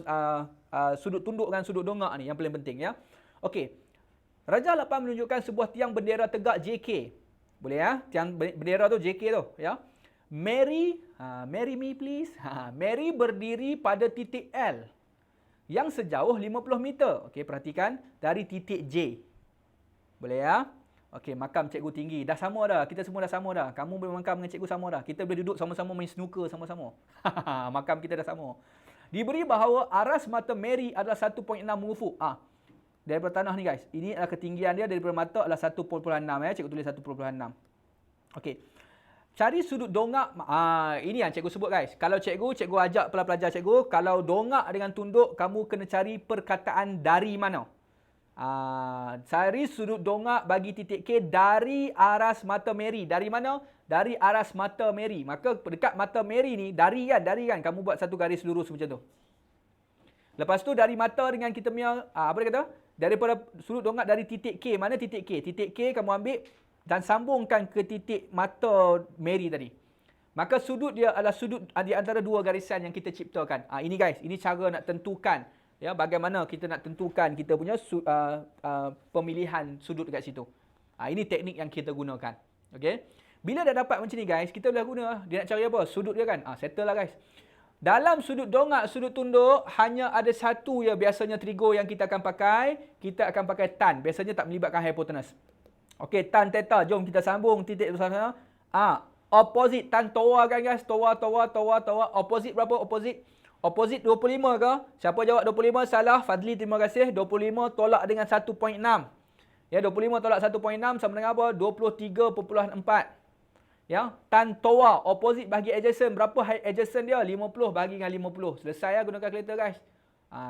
sudut tunduk dan sudut dongak ni yang paling penting ya. Okey. Raja 8 menunjukkan sebuah tiang bendera tegak JK. Boleh ya? Tiang bendera tu JK tu ya. Mary, marry me please. Mary berdiri pada titik L yang sejauh 50 meter. Okey, perhatikan dari titik J. Boleh ya? Okey, makam cikgu tinggi. Dah sama dah. Kita semua dah sama dah. Kamu boleh makam dengan cikgu sama dah. Kita boleh duduk sama-sama main snooker sama-sama. Makam kita dah sama. Diberi bahawa aras mata Mary adalah 1.6 ufuk. Daripada tanah ni guys. Ini adalah ketinggian dia daripada mata adalah 1.6 ya. Cikgu tulis 1.6. Okey. Cari sudut dongak. Ini yang cikgu sebut guys. Kalau cikgu ajak pelajar cikgu, kalau dongak dengan tunduk, kamu kena cari perkataan dari mana. Cari sudut dongak bagi titik K dari aras mata Mary. Dari mana? Dari aras mata Mary. Maka dekat mata Mary ni, dari kan. Kamu buat satu garis lurus macam tu. Lepas tu dari mata dengan kita punya, apa dia kata? Daripada sudut dongak dari titik K. Mana titik K? Titik K kamu ambil dan sambungkan ke titik mata Mary tadi. Maka sudut dia adalah sudut di antara dua garisan yang kita ciptakan. Ini guys, ini cara nak tentukan. Ya, bagaimana kita nak tentukan kita punya pemilihan sudut dekat situ. Ini teknik yang kita gunakan. Okey. Bila dah dapat macam ni guys, kita boleh guna. Dia nak cari apa? Sudut dia kan. Settle lah guys. Dalam sudut dongak, sudut tunduk, hanya ada satu ya biasanya trigo yang kita akan pakai. Kita akan pakai tan. Biasanya tak melibatkan hypotenuse. Okey, tan theta. Jom kita sambung titik bersama-sama. Opposite. Tan toa kan guys. Toa. Opposite berapa? Opposite 25 ke? Siapa jawab 25? Salah. Fadli, terima kasih. 25 tolak dengan 1.6. Ya, 25 tolak 1.6 sama dengan apa? 23.4. Ya, tan toa. Opposite bagi adjacent. Berapa height adjacent dia? 50 bagi dengan 50. Selesai ya guna kalkulator guys.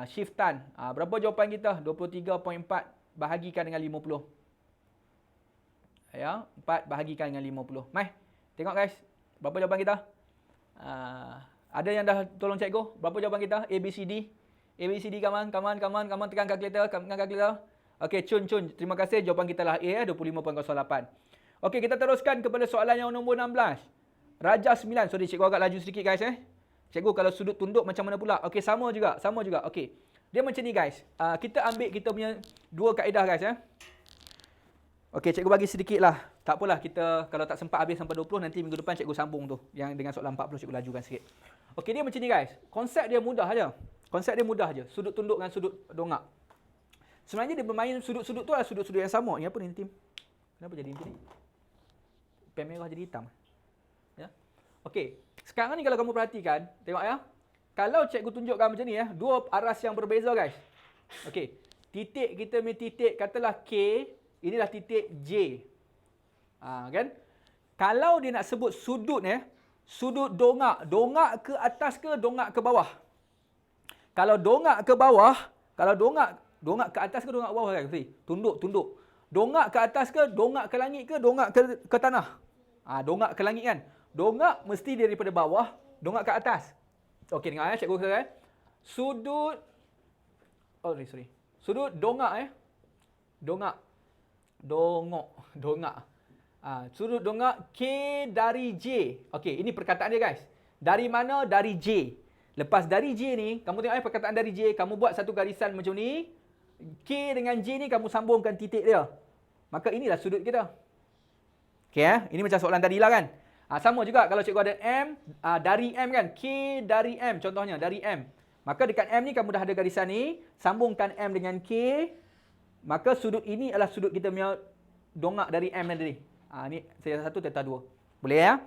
Shift tan. Berapa jawapan kita? 23.4 bahagikan dengan 50. Ya, 4 bahagikan dengan 50. Mai, tengok guys. Berapa jawapan kita? Ada yang dah tolong cikgu? Berapa jawapan kita? A, B, C, D. A, B, C, D, come on. Tekan kalkulator. Okey, cun. Terima kasih. Jawapan kita lah A, 25.08. Okey, kita teruskan kepada soalan yang nombor 16. Raja 9. Sorry, cikgu agak laju sedikit guys. Cikgu, kalau sudut tunduk macam mana pula? Okey, sama juga. Okey. Dia macam ni guys. Kita ambil kita punya dua kaedah guys. Okey, cikgu bagi sedikit lah. Tak apalah, kita kalau tak sempat habis sampai 20, nanti minggu depan cikgu sambung tu. Yang dengan soalan 40 cikgu lajukan sikit. Okey, dia macam ni guys. Konsep dia mudah aja. Sudut tunduk dengan sudut dongak. Sebenarnya dia bermain sudut-sudut tu adalah sudut-sudut yang sama. Ni apa ni tim? Kenapa jadi macam ni? Pen merah jadi hitam. Ya. Okey, sekarang ni kalau kamu perhatikan, tengok ya. Kalau cikgu tunjukkan macam ni ya, dua aras yang berbeza guys. Okey, titik kita punya titik katalah K, inilah titik J. Kan? Kalau dia nak sebut sudut sudut dongak ke atas ke dongak ke bawah? Kalau dongak ke bawah, dongak ke atas ke dongak ke bawah kan? Tunduk. Dongak ke atas ke, dongak ke langit ke, dongak ke tanah? Dongak ke langit kan? Dongak mesti daripada bawah, dongak ke atas. Okey, dengar cikgu kata sudut sudut dongak Dongak. Sudut dongak K dari J. Okey, ini perkataan dia guys. Dari mana? Dari J. Lepas dari J ni, kamu tengok perkataan dari J, kamu buat satu garisan macam ni. K dengan J ni kamu sambungkan titik dia. Maka inilah sudut kita. Okey ini macam soalan tadi lah kan. Sama juga kalau cikgu ada M, dari M kan. K dari M contohnya, dari M. Maka dekat M ni kamu dah ada garisan ni, sambungkan M dengan K. Maka sudut ini adalah sudut kita punya dongak dari M tadi. Ni saya satu theta 2. Boleh ya?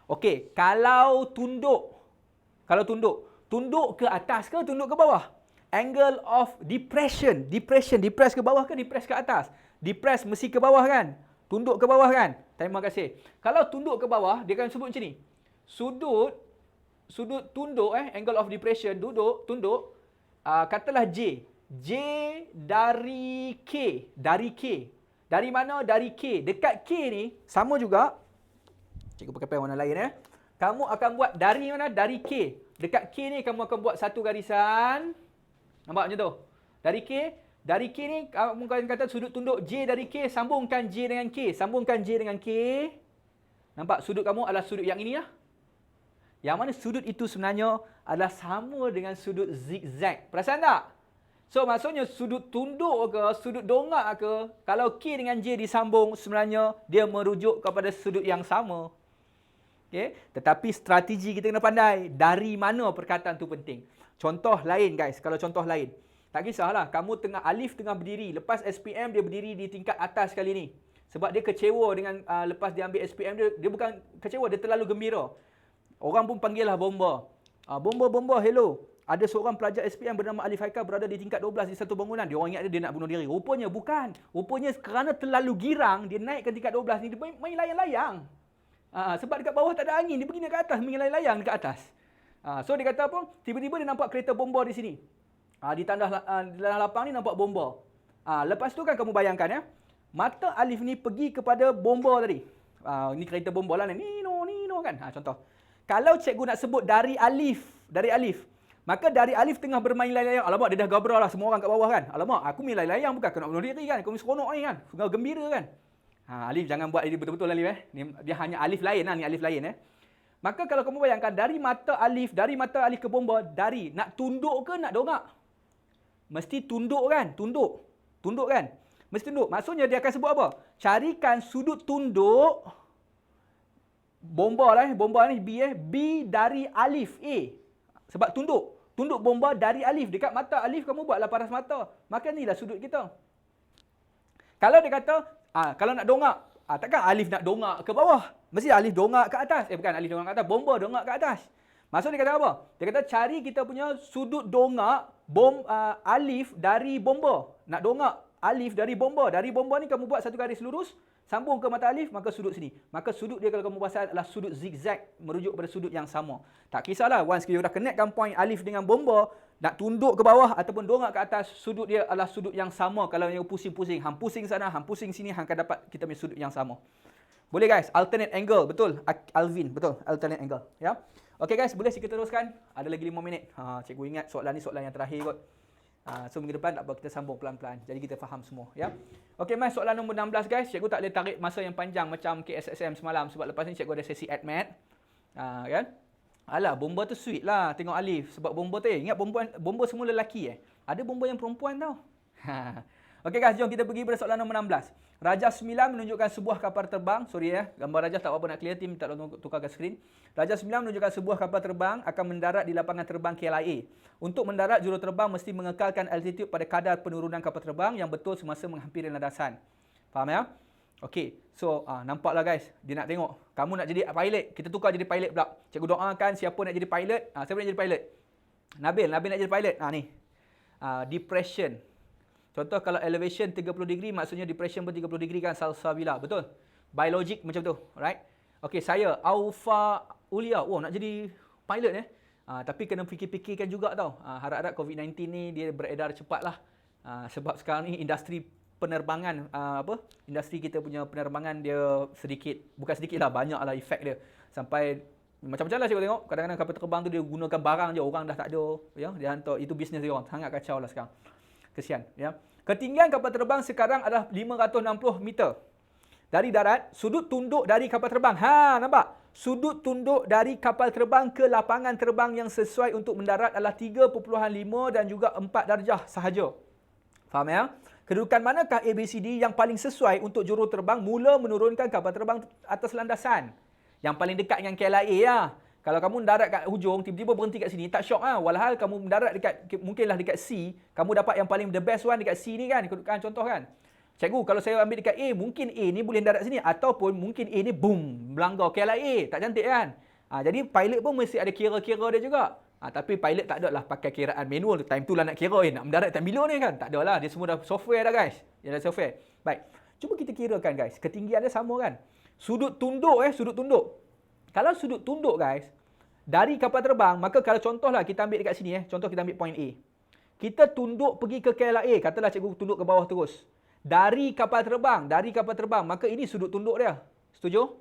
Okey, kalau tunduk ke atas ke tunduk ke bawah? Angle of depression. Depress ke bawah ke depress ke atas? Depress mesti ke bawah kan? Tunduk ke bawah kan? Terima kasih. Kalau tunduk ke bawah, dia akan sebut macam ni. Sudut tunduk angle of depression, tunduk, katalah J. J dari K. Dari mana? Dari K. Dekat K ni, sama juga. Cikgu pakai pen warna lain Kamu akan buat dari mana? Dari K. Dekat K ni, kamu akan buat satu garisan. Nampak macam tu? Dari K ni, kamu akan kata sudut tunduk J dari K, sambungkan J dengan K. Nampak? Sudut kamu adalah sudut yang ini lah. Yang mana sudut itu sebenarnya adalah sama dengan sudut zigzag. Perasan tak? So, maksudnya sudut tunduk ke, sudut dongak ke, kalau K dengan J disambung, sebenarnya dia merujuk kepada sudut yang sama. Okay? Tetapi strategi kita kena pandai. Dari mana perkataan tu penting. Contoh lain guys, kalau contoh lain. Tak kisahlah, Alif tengah berdiri. Lepas SPM, dia berdiri di tingkat atas kali ni. Sebab dia kecewa dengan lepas dia ambil SPM, dia bukan kecewa, dia terlalu gembira. Orang pun panggil lah Bomba. Bomba, hello. ada seorang pelajar SPM bernama Alif Haikal berada di tingkat 12 di satu bangunan. Dia orang ingat dia nak bunuh diri. Rupanya bukan. Rupanya kerana terlalu girang, dia naik ke tingkat 12 ni, dia main layang-layang. Sebab dekat bawah tak ada angin, dia pergi naik ke atas, main layang-layang dekat atas. So dia kata apa? Tiba-tiba dia nampak kereta bomba di sini. Di tandas dalam lapang ni nampak bomba. Lepas tu kan kamu bayangkan ya, mata Alif ni pergi kepada bomba tadi. Ini kereta bomba lah ni. Nino kan. Contoh. Kalau cikgu nak sebut dari Alif, maka dari Alif tengah bermain layang-layang. Alamak, dia dah gabra lah semua orang kat bawah kan. Alamak, aku main layang-layang bukan aku nak bunuh diri kan. Kau seronok ni kan. Gembira kan. Alif jangan buat ini betul-betul Alif Dia hanya Alif lain lah, ni Alif lain Maka kalau kamu bayangkan dari mata Alif ke bomba, nak tunduk ke nak dongak? Mesti tunduk kan? Tunduk kan? Mesti tunduk. Maksudnya dia akan sebut apa? Carikan sudut tunduk bomba ni B dari Alif A. Sebab tunduk bomba dari Alif. Dekat mata Alif kamu buatlah paras mata. Maka inilah sudut kita. Kalau dia kata, kalau nak dongak, takkan Alif nak dongak ke bawah. Mesti Alif dongak ke atas. Bukan Alif dongak ke atas, bomba dongak ke atas. Maksud dia kata apa? Dia kata cari kita punya sudut dongak Alif dari bomba. Nak dongak Alif dari bomba. Dari bomba ni kamu buat satu garis lurus, sambung ke mata Alif, maka sudut sini. Maka sudut dia kalau kamu pasal adalah sudut zigzag, merujuk pada sudut yang sama. Tak kisahlah, once kita dah connectkan point Alif dengan bomba, nak tunduk ke bawah ataupun dongak ke atas, sudut dia adalah sudut yang sama. Kalau yang pusing-pusing, hang pusing sana, hang pusing sini, hang akan dapat kita punya sudut yang sama. Boleh guys, alternate angle, betul. Alvin, betul, alternate angle. Ya. Okey guys, boleh kita teruskan? Ada lagi 5 minit. Cikgu ingat soalan ni soalan yang terakhir kot. So minggu depan tak apa, kita sambung pelan-pelan. Jadi kita faham semua, ya. Okey, mas, soalan nombor 16 guys. Cikgu tak boleh tarik masa yang panjang macam KSSM semalam sebab lepas ni cikgu ada sesi admat. Kan? Alah, bomba tu sweet lah tengok Alif sebab bomba tu ingat bomba semua lelaki Ada bomba yang perempuan tau. Okey guys, jom kita pergi pada soalan nombor 16. Raja 9 menunjukkan sebuah kapal terbang. Sorry gambar Raja tak apa nak clear, team tak tolong tukarkan skrin. Raja 9 menunjukkan sebuah kapal terbang akan mendarat di lapangan terbang KLIA. Untuk mendarat, juruterbang mesti mengekalkan altitude pada kadar penurunan kapal terbang yang betul semasa menghampiri landasan. Faham ya? Okey, so nampaklah guys, dia nak tengok. Kamu nak jadi pilot, kita tukar jadi pilot pula. Cikgu doakan siapa nak jadi pilot. Siapa nak jadi pilot? Nabil nak jadi pilot. Ni. Depression. Contoh kalau elevation 30 degree, maksudnya depression pun 30 degree kan, salsavila. Betul? Biologic macam tu. Right? Okey, saya Alfa Ulia. Nak jadi pilot tapi kena fikir-fikirkan juga tau. Harap-harap COVID-19 ni dia beredar cepatlah. Sebab sekarang ni industri penerbangan, industri kita punya penerbangan dia bukan sedikit lah, banyak lah efek dia. Sampai macam-macam lah cikgu tengok. Kadang-kadang kapal terbang tu dia gunakan barang je, orang dah tak ada. Ya, dia hantar, itu bisnes dia orang. Sangat kacau lah sekarang. Kesian. Ya. Ketinggian kapal terbang sekarang adalah 560 meter. Dari darat, sudut tunduk dari kapal terbang. Nampak? Sudut tunduk dari kapal terbang ke lapangan terbang yang sesuai untuk mendarat adalah 3.5 dan juga 4 darjah sahaja. Faham ya? Kedudukan manakah ABCD yang paling sesuai untuk juruterbang mula menurunkan kapal terbang atas landasan? Yang paling dekat dengan KLIA lah. Kalau kamu mendarat kat hujung, tiba-tiba berhenti kat sini, tak syok lah. Walhal kamu mendarat mungkinlah dekat C, kamu dapat yang paling the best one dekat C ni kan, kedudukan contoh kan. Cikgu, kalau saya ambil dekat A, mungkin A ni boleh mendarat sini. Ataupun mungkin A ni boom, melanggar KLIA. Tak cantik kan? Jadi pilot pun mesti ada kira-kira dia juga. Tapi pilot tak ada lah pakai kiraan manual. Time tu lah nak kira, nak mendarat time bila ni kan? Tak ada lah. Dia semua dah software dah guys. Dia dah software. Baik. Cuba kita kirakan guys. Ketinggian dia sama kan? Sudut tunduk sudut tunduk. Kalau sudut tunduk guys, dari kapal terbang, maka kalau contohlah kita ambil dekat sini contoh kita ambil point A. Kita tunduk pergi ke KLIA. Katalah cikgu tunduk ke bawah terus. Dari kapal terbang, maka ini sudut tunduk dia. Setuju?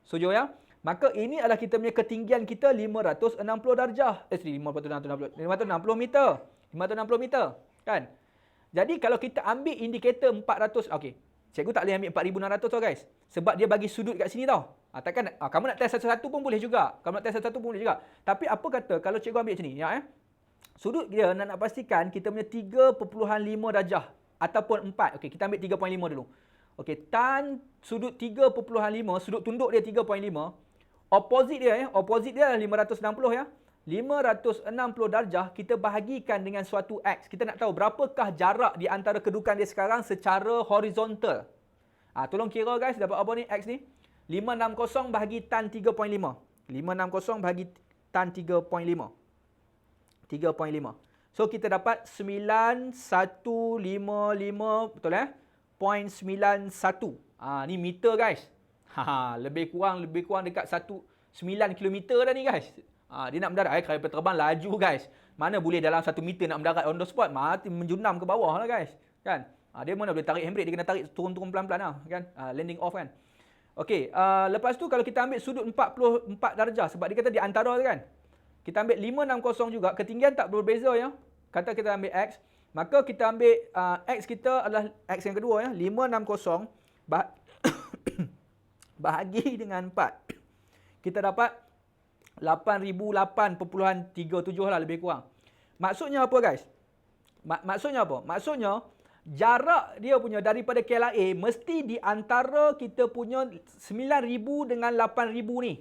Setuju ya? Maka ini adalah kita punya ketinggian kita 560 darjah. 560 meter. 560 meter. Kan? Jadi kalau kita ambil indikator 400, okey. Cikgu tak boleh ambil 4600 tau guys. Sebab dia bagi sudut kat sini tau. Takkan kamu nak test satu-satu pun boleh juga. Kamu nak test satu-satu pun boleh juga. Tapi apa kata kalau cikgu ambil macam ni, ya sudut dia nak pastikan kita punya 3.5 darjah ataupun 4. Okey, kita ambil 3.5 dulu. Okey, tan sudut 3.5, sudut tunduk dia 3.5. Opposite dia adalah 560 ya. 560 darjah kita bahagikan dengan suatu X. Kita nak tahu berapakah jarak di antara kedudukan dia sekarang secara horizontal. Tolong kira guys, dapat apa ni X ni? 560 bahagi tan 3.5. 560 bahagi tan 3.5. 3.5. So kita dapat 9155, betul eh? 0.91. Ni meter guys. Lebih kurang dekat 9 kilometer dah ni guys. Dia nak mendarat kereta terbang laju guys. Mana boleh dalam 1 meter nak mendarat on the spot, mati menjunam ke bawah lah guys. Kan? Dia mana boleh tarik handbrake, dia kena tarik turun-turun pelan-pelan lah, kan? Landing off kan. Okey, lepas tu kalau kita ambil sudut 44 darjah sebab dia kata di antara tu kan. Kita ambil 560 juga, ketinggian tak berbeza ya. Kata kita ambil X, maka kita ambil X kita adalah X yang kedua ya, 560 bahagi dengan 4. Kita dapat 8008.37 lah lebih kurang. Maksudnya apa guys? Maksudnya apa? Maksudnya jarak dia punya daripada KLIA mesti di antara kita punya 9000 dengan 8000 ni.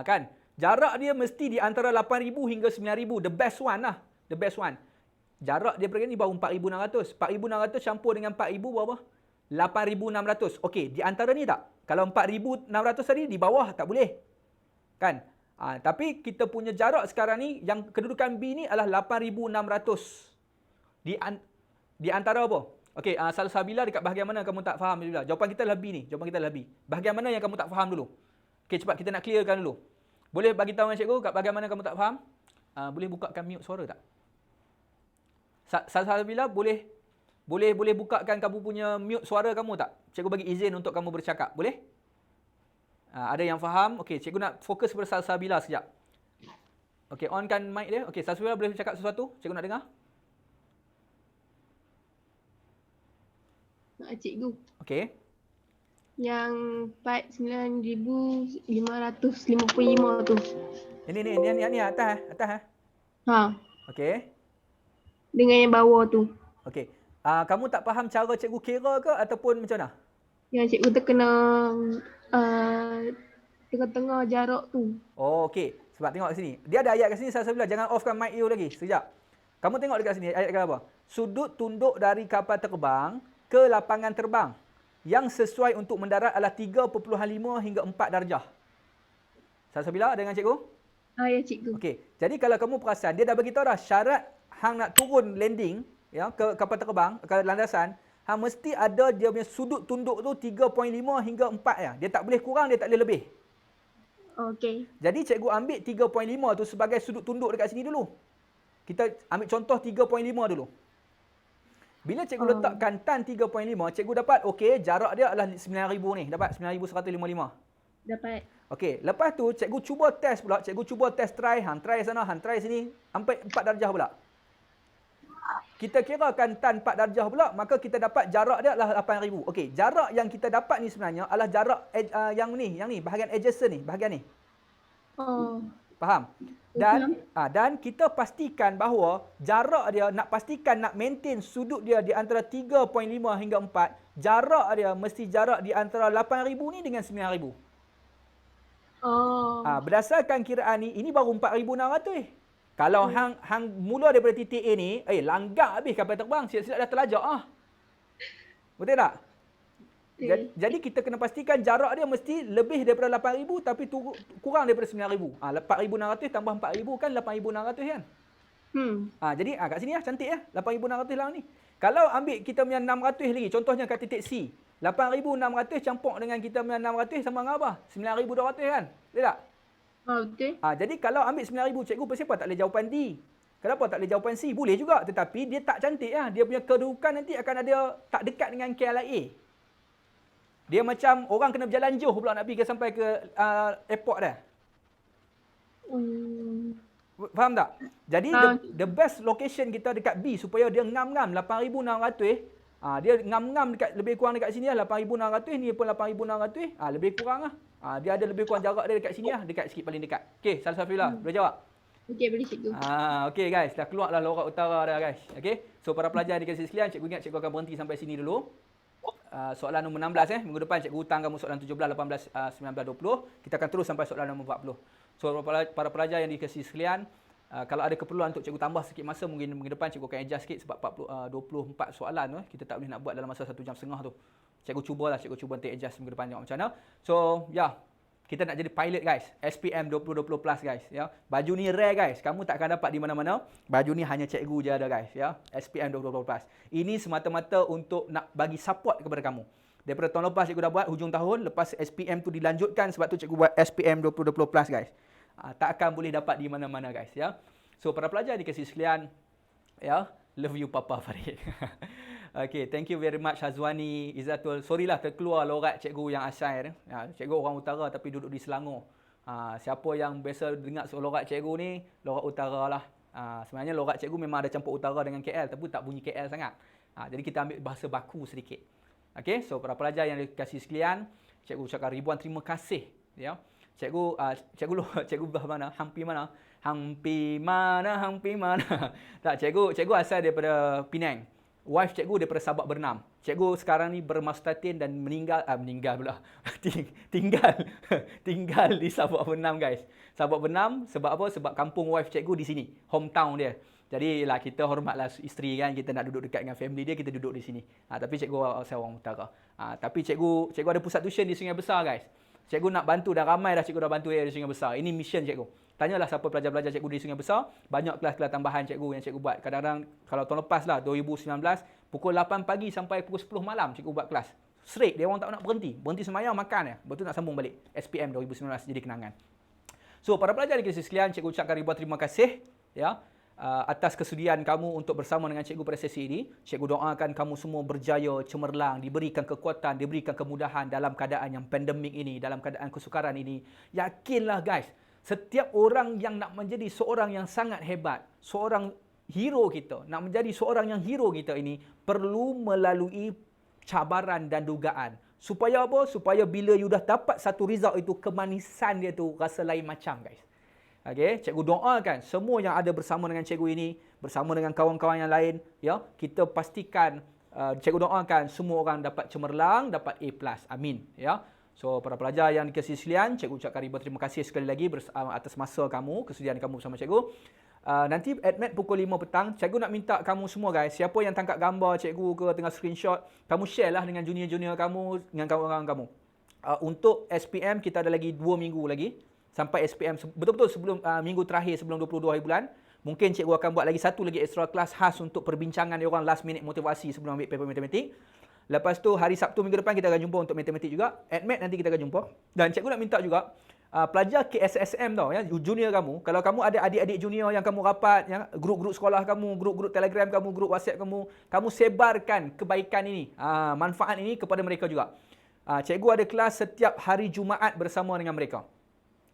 Kan? Jarak dia mesti di antara 8,000 hingga 9,000. The best one lah. The best one. Jarak dia pergi ni baru 4,600. 4,600 campur dengan 4,000 berapa? 8,600. Okey, di antara ni tak? Kalau 4,600 tadi di bawah tak boleh. Kan? Tapi kita punya jarak sekarang ni, yang kedudukan B ni adalah 8,600. Di antara apa? Okey, Salsabila dekat bahagian mana kamu tak faham dulu? Jawapan kita adalah B ni. Jawapan kita adalah B. Bahagian mana yang kamu tak faham dulu? Okey, cepat kita nak clearkan dulu. Boleh bagi tahu dengan cikgu kat bahagian mana kamu tak faham? Boleh bukakan mute suara tak? Salsabila boleh bukakan kamu punya mute suara kamu tak? Cikgu bagi izin untuk kamu bercakap. Boleh? Ada yang faham? Okey, cikgu nak fokus pada Salsabila sekejap. Okey, onkan mic dia. Okey, Salsabila boleh cakap sesuatu? Cikgu nak dengar. Cikgu. Okey. Yang part 9,555 tu. Ini atas. Okey. Dengan yang bawah tu. Okey. Kamu tak faham cara cikgu kira ke ataupun macam mana? Yang cikgu terkena tengah-tengah jarak tu. Oh, okey. Sebab tengok kat sini. Dia ada ayat kat sini Salsabila. Jangan offkan mic you lagi. Sekejap. Kamu tengok dekat sini ayat kata apa? Sudut tunduk dari kapal terbang ke lapangan terbang yang sesuai untuk mendarat adalah 3.5 hingga 4 darjah. Salsabila dengan cikgu? Ya cikgu. Okey. Jadi kalau kamu perasan, dia dah bagi tahu dah syarat hang nak turun landing ya ke kapal terbang, ke landasan, hang mesti ada dia punya sudut tunduk tu 3.5 hingga 4 ya. Dia tak boleh kurang, dia tak boleh lebih. Okey. Jadi cikgu ambil 3.5 tu sebagai sudut tunduk dekat sini dulu. Kita ambil contoh 3.5 dulu. Bila cikgu letakkan tan 3.5, cikgu dapat okey, jarak dia adalah 9,000 ni. Dapat 9,155. Dapat. Okey, lepas tu cikgu cuba test pula, cikgu cuba test try, hang try sana, hang try sini, sampai 4 darjah pula. Kita kirakan tan 4 darjah pula, maka kita dapat jarak dia adalah 8,000. Okey, jarak yang kita dapat ni sebenarnya adalah jarak yang ni, bahagian adjacent ni, bahagian ni. Faham? Dan kita pastikan bahawa jarak dia, nak pastikan nak maintain sudut dia di antara 3.5 hingga 4, jarak dia mesti jarak di antara 8,000 ni dengan 9,000. Berdasarkan kiraan ni, ini baru 4,600. Kalau hang mula daripada titik A ni, langgak habis kapal terbang, silap-silap dah terlajak Betul tak? Jadi kita kena pastikan jarak dia mesti lebih daripada 8,000 tapi kurang daripada 9,000. 4,600 tambah 4,000 kan 8,600 kan? Jadi kat sini cantik 8,600 lah ni. Kalau ambil kita punya 600 lagi, contohnya kat titik C. 8,600 campur dengan kita punya 600 sama dengan apa? 9,200 kan? Betul tak? Betul. Jadi kalau ambil 9,000, cikgu kenapa tak boleh jawapan D? Kenapa tak boleh jawapan C? Boleh juga, tetapi dia tak cantik Dia punya kedudukan nanti akan ada tak dekat dengan KLIA. Dia macam orang kena berjalan jauh pula nak pergi sampai ke airport dah. Faham tak? Jadi the best location kita dekat B supaya dia ngam-ngam 8,600. Dia ngam-ngam dekat lebih kurang dekat sini 8,600, ni pun 8,600. Lebih kurang dia ada lebih kurang jarak dia dekat sini dekat sikit paling dekat. Okey, Salsabila, boleh jawab? Okey, boleh cikgu. Okey guys, dah keluarlah Lorak Utara dah guys. Okey. So para pelajar di kasih sekalian, cikgu ingat cikgu akan berhenti sampai sini dulu. Soalan nombor 16 minggu depan cikgu hutang kamu soalan 17, 18, 19, 20. Kita akan terus sampai soalan nombor 40. So para pelajar yang dikasihi sekalian, kalau ada keperluan untuk cikgu tambah sikit masa, mungkin minggu depan cikgu akan adjust sikit sebab 24 soalan kita tak boleh nak buat dalam masa 1 jam setengah tu. Cikgu cuba nanti adjust minggu depan tengok macam mana. So Kita nak jadi pilot guys. SPM 2020 plus guys. Ya. Baju ni rare guys. Kamu tak akan dapat di mana-mana. Baju ni hanya cikgu je ada guys. Ya. SPM 2020 plus. Ini semata-mata untuk nak bagi support kepada kamu. Daripada tahun lepas cikgu dah buat hujung tahun. Lepas SPM tu dilanjutkan sebab tu cikgu buat SPM 2020 plus guys. Tak akan boleh dapat di mana-mana guys. Ya. So para pelajar dikasih sekalian. Ya. Love you Papa Farid. Okay, thank you very much Hazwani, Izzatul. Sorry lah terkeluar lorat cikgu yang asal. Cikgu orang utara tapi duduk di Selangor. Siapa yang biasa dengar lorat cikgu ni, lorat utara lah. Sebenarnya lorat cikgu memang ada campur utara dengan KL tapi tak bunyi KL sangat. Jadi kita ambil bahasa baku sedikit. Okay, so para pelajar yang dikasih sekalian, cikgu ucapkan ribuan terima kasih. Ya. Cikgu belah mana? Hampi mana? Hampi mana? Hampi mana? Tak, cikgu asal daripada Penang. Wife cikgu daripada Sabak Bernam. Cikgu sekarang ni bermastatin dan meninggal pula. tinggal di Sabak Bernam guys. Sabak Bernam sebab apa? Sebab kampung wife cikgu di sini, hometown dia. Jadi lah kita hormatlah isteri kan, kita nak duduk dekat dengan family dia, kita duduk di sini. Tapi cikgu asal orang utara. Tapi cikgu ada pusat tuition di Sungai Besar guys. Cikgu nak bantu dah ramai dah cikgu dah bantu dia di Sungai Besar. Ini mission cikgu. Tanyalah siapa pelajar-pelajar cikgu di Sungai Besar, banyak kelas-kelas tambahan cikgu yang cikgu buat. Kadang-kadang kalau tahun lepas lah 2019 pukul 8 pagi sampai pukul 10 malam cikgu buat kelas. Straight, dia orang tak nak berhenti. Berhenti semayang makan ya. Betul nak sambung balik. SPM 2019 jadi kenangan. So para pelajar dikasih sekalian, cikgu ucapkan ribuan terima kasih ya. Atas kesudian kamu untuk bersama dengan cikgu pada sesi ini. Cikgu doakan kamu semua berjaya, cemerlang, diberikan kekuatan, diberikan kemudahan dalam keadaan yang pandemik ini, dalam keadaan kesukaran ini. Yakinlah guys, setiap orang yang nak menjadi seorang yang sangat hebat, seorang hero kita, nak menjadi seorang yang hero kita ini, perlu melalui cabaran dan dugaan. Supaya apa? Supaya bila you dah dapat satu result itu, kemanisan dia tu rasa lain macam guys. Okay, cikgu doakan semua yang ada bersama dengan cikgu ini, bersama dengan kawan-kawan yang lain, ya, kita pastikan cikgu doakan semua orang dapat cemerlang, dapat A+. Amin, ya. So para pelajar yang dikasihi sekalian, cikgu ucapkan ribuan terima kasih sekali lagi atas masa kamu, kesudian kamu bersama cikgu. Nanti admit pukul 5 petang, cikgu nak minta kamu semua guys, siapa yang tangkap gambar cikgu ke tengah screenshot, kamu share lah dengan junior-junior kamu, dengan kawan-kawan kamu. Untuk SPM kita ada lagi 2 minggu lagi. Sampai SPM betul-betul sebelum minggu terakhir sebelum 22 hari bulan. Mungkin cikgu akan buat lagi satu lagi extra class khas untuk perbincangan dia orang last minute motivasi sebelum ambil paper matematik. Lepas tu hari Sabtu minggu depan kita akan jumpa untuk matematik juga. Admit nanti kita akan jumpa. Dan cikgu nak minta juga pelajar KSSM tau ya, junior kamu, kalau kamu ada adik-adik junior yang kamu rapat ya, grup-grup sekolah kamu, grup-grup Telegram kamu, grup WhatsApp kamu sebarkan kebaikan ini, manfaat ini kepada mereka juga. Cikgu ada kelas setiap hari Jumaat bersama dengan mereka.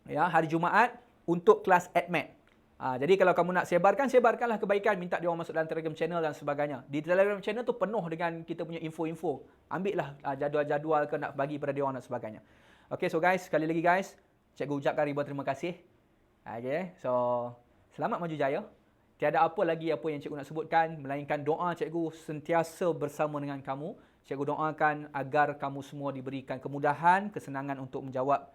Ya, hari Jumaat untuk kelas AdMed. Jadi kalau kamu nak sebarkanlah kebaikan, minta dia orang masuk dalam Telegram channel dan sebagainya. Di Telegram channel tu penuh dengan kita punya info-info. Ambillah jadual-jadual ke nak bagi pada dia orang dan sebagainya. Okay, so guys, sekali lagi guys, cikgu ucapkan ribuan terima kasih. Okay, so selamat maju jaya. Tiada apa lagi apa yang cikgu nak sebutkan melainkan doa cikgu sentiasa bersama dengan kamu. Cikgu doakan agar kamu semua diberikan kemudahan, kesenangan untuk menjawab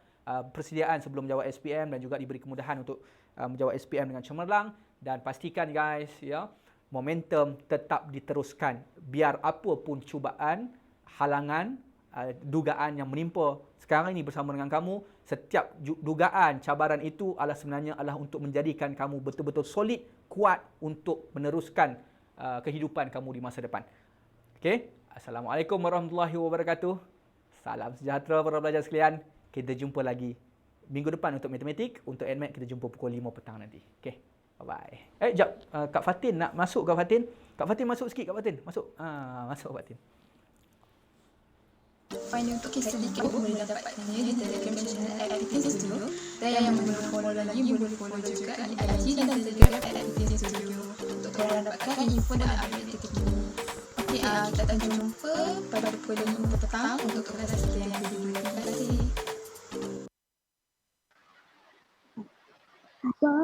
persediaan sebelum menjawab SPM dan juga diberi kemudahan untuk menjawab SPM dengan cemerlang, dan pastikan guys ya, momentum tetap diteruskan biar apa pun cubaan, halangan, dugaan yang menimpa sekarang ini bersama dengan kamu. Setiap dugaan, cabaran itu sebenarnya adalah untuk menjadikan kamu betul-betul solid, kuat untuk meneruskan kehidupan kamu di masa depan. Okey, Assalamualaikum warahmatullahi wabarakatuh. Salam sejahtera para pelajar sekalian. Kita jumpa lagi minggu depan untuk matematik. Untuk AdMed kita jumpa pukul 5 petang nanti. Okey. Bye-bye. Jap. Kak Fatin nak masuk, Kak Fatin. Kak Fatin masuk sikit, Kak Fatin. Masuk. Masuk Kak Fatin. Find untuk kisah sedikit boleh dapatkannya di Telegram channel Activity Studio. Dan yang belum follow lagi boleh follow juga di IG dan Telegram Activity Studio untuk korang dapatkan info dan update terkini. Okey, kita akan jumpa pada pukul 5 petang untuk kelas kita yang kedua. Terima kasih. Bye.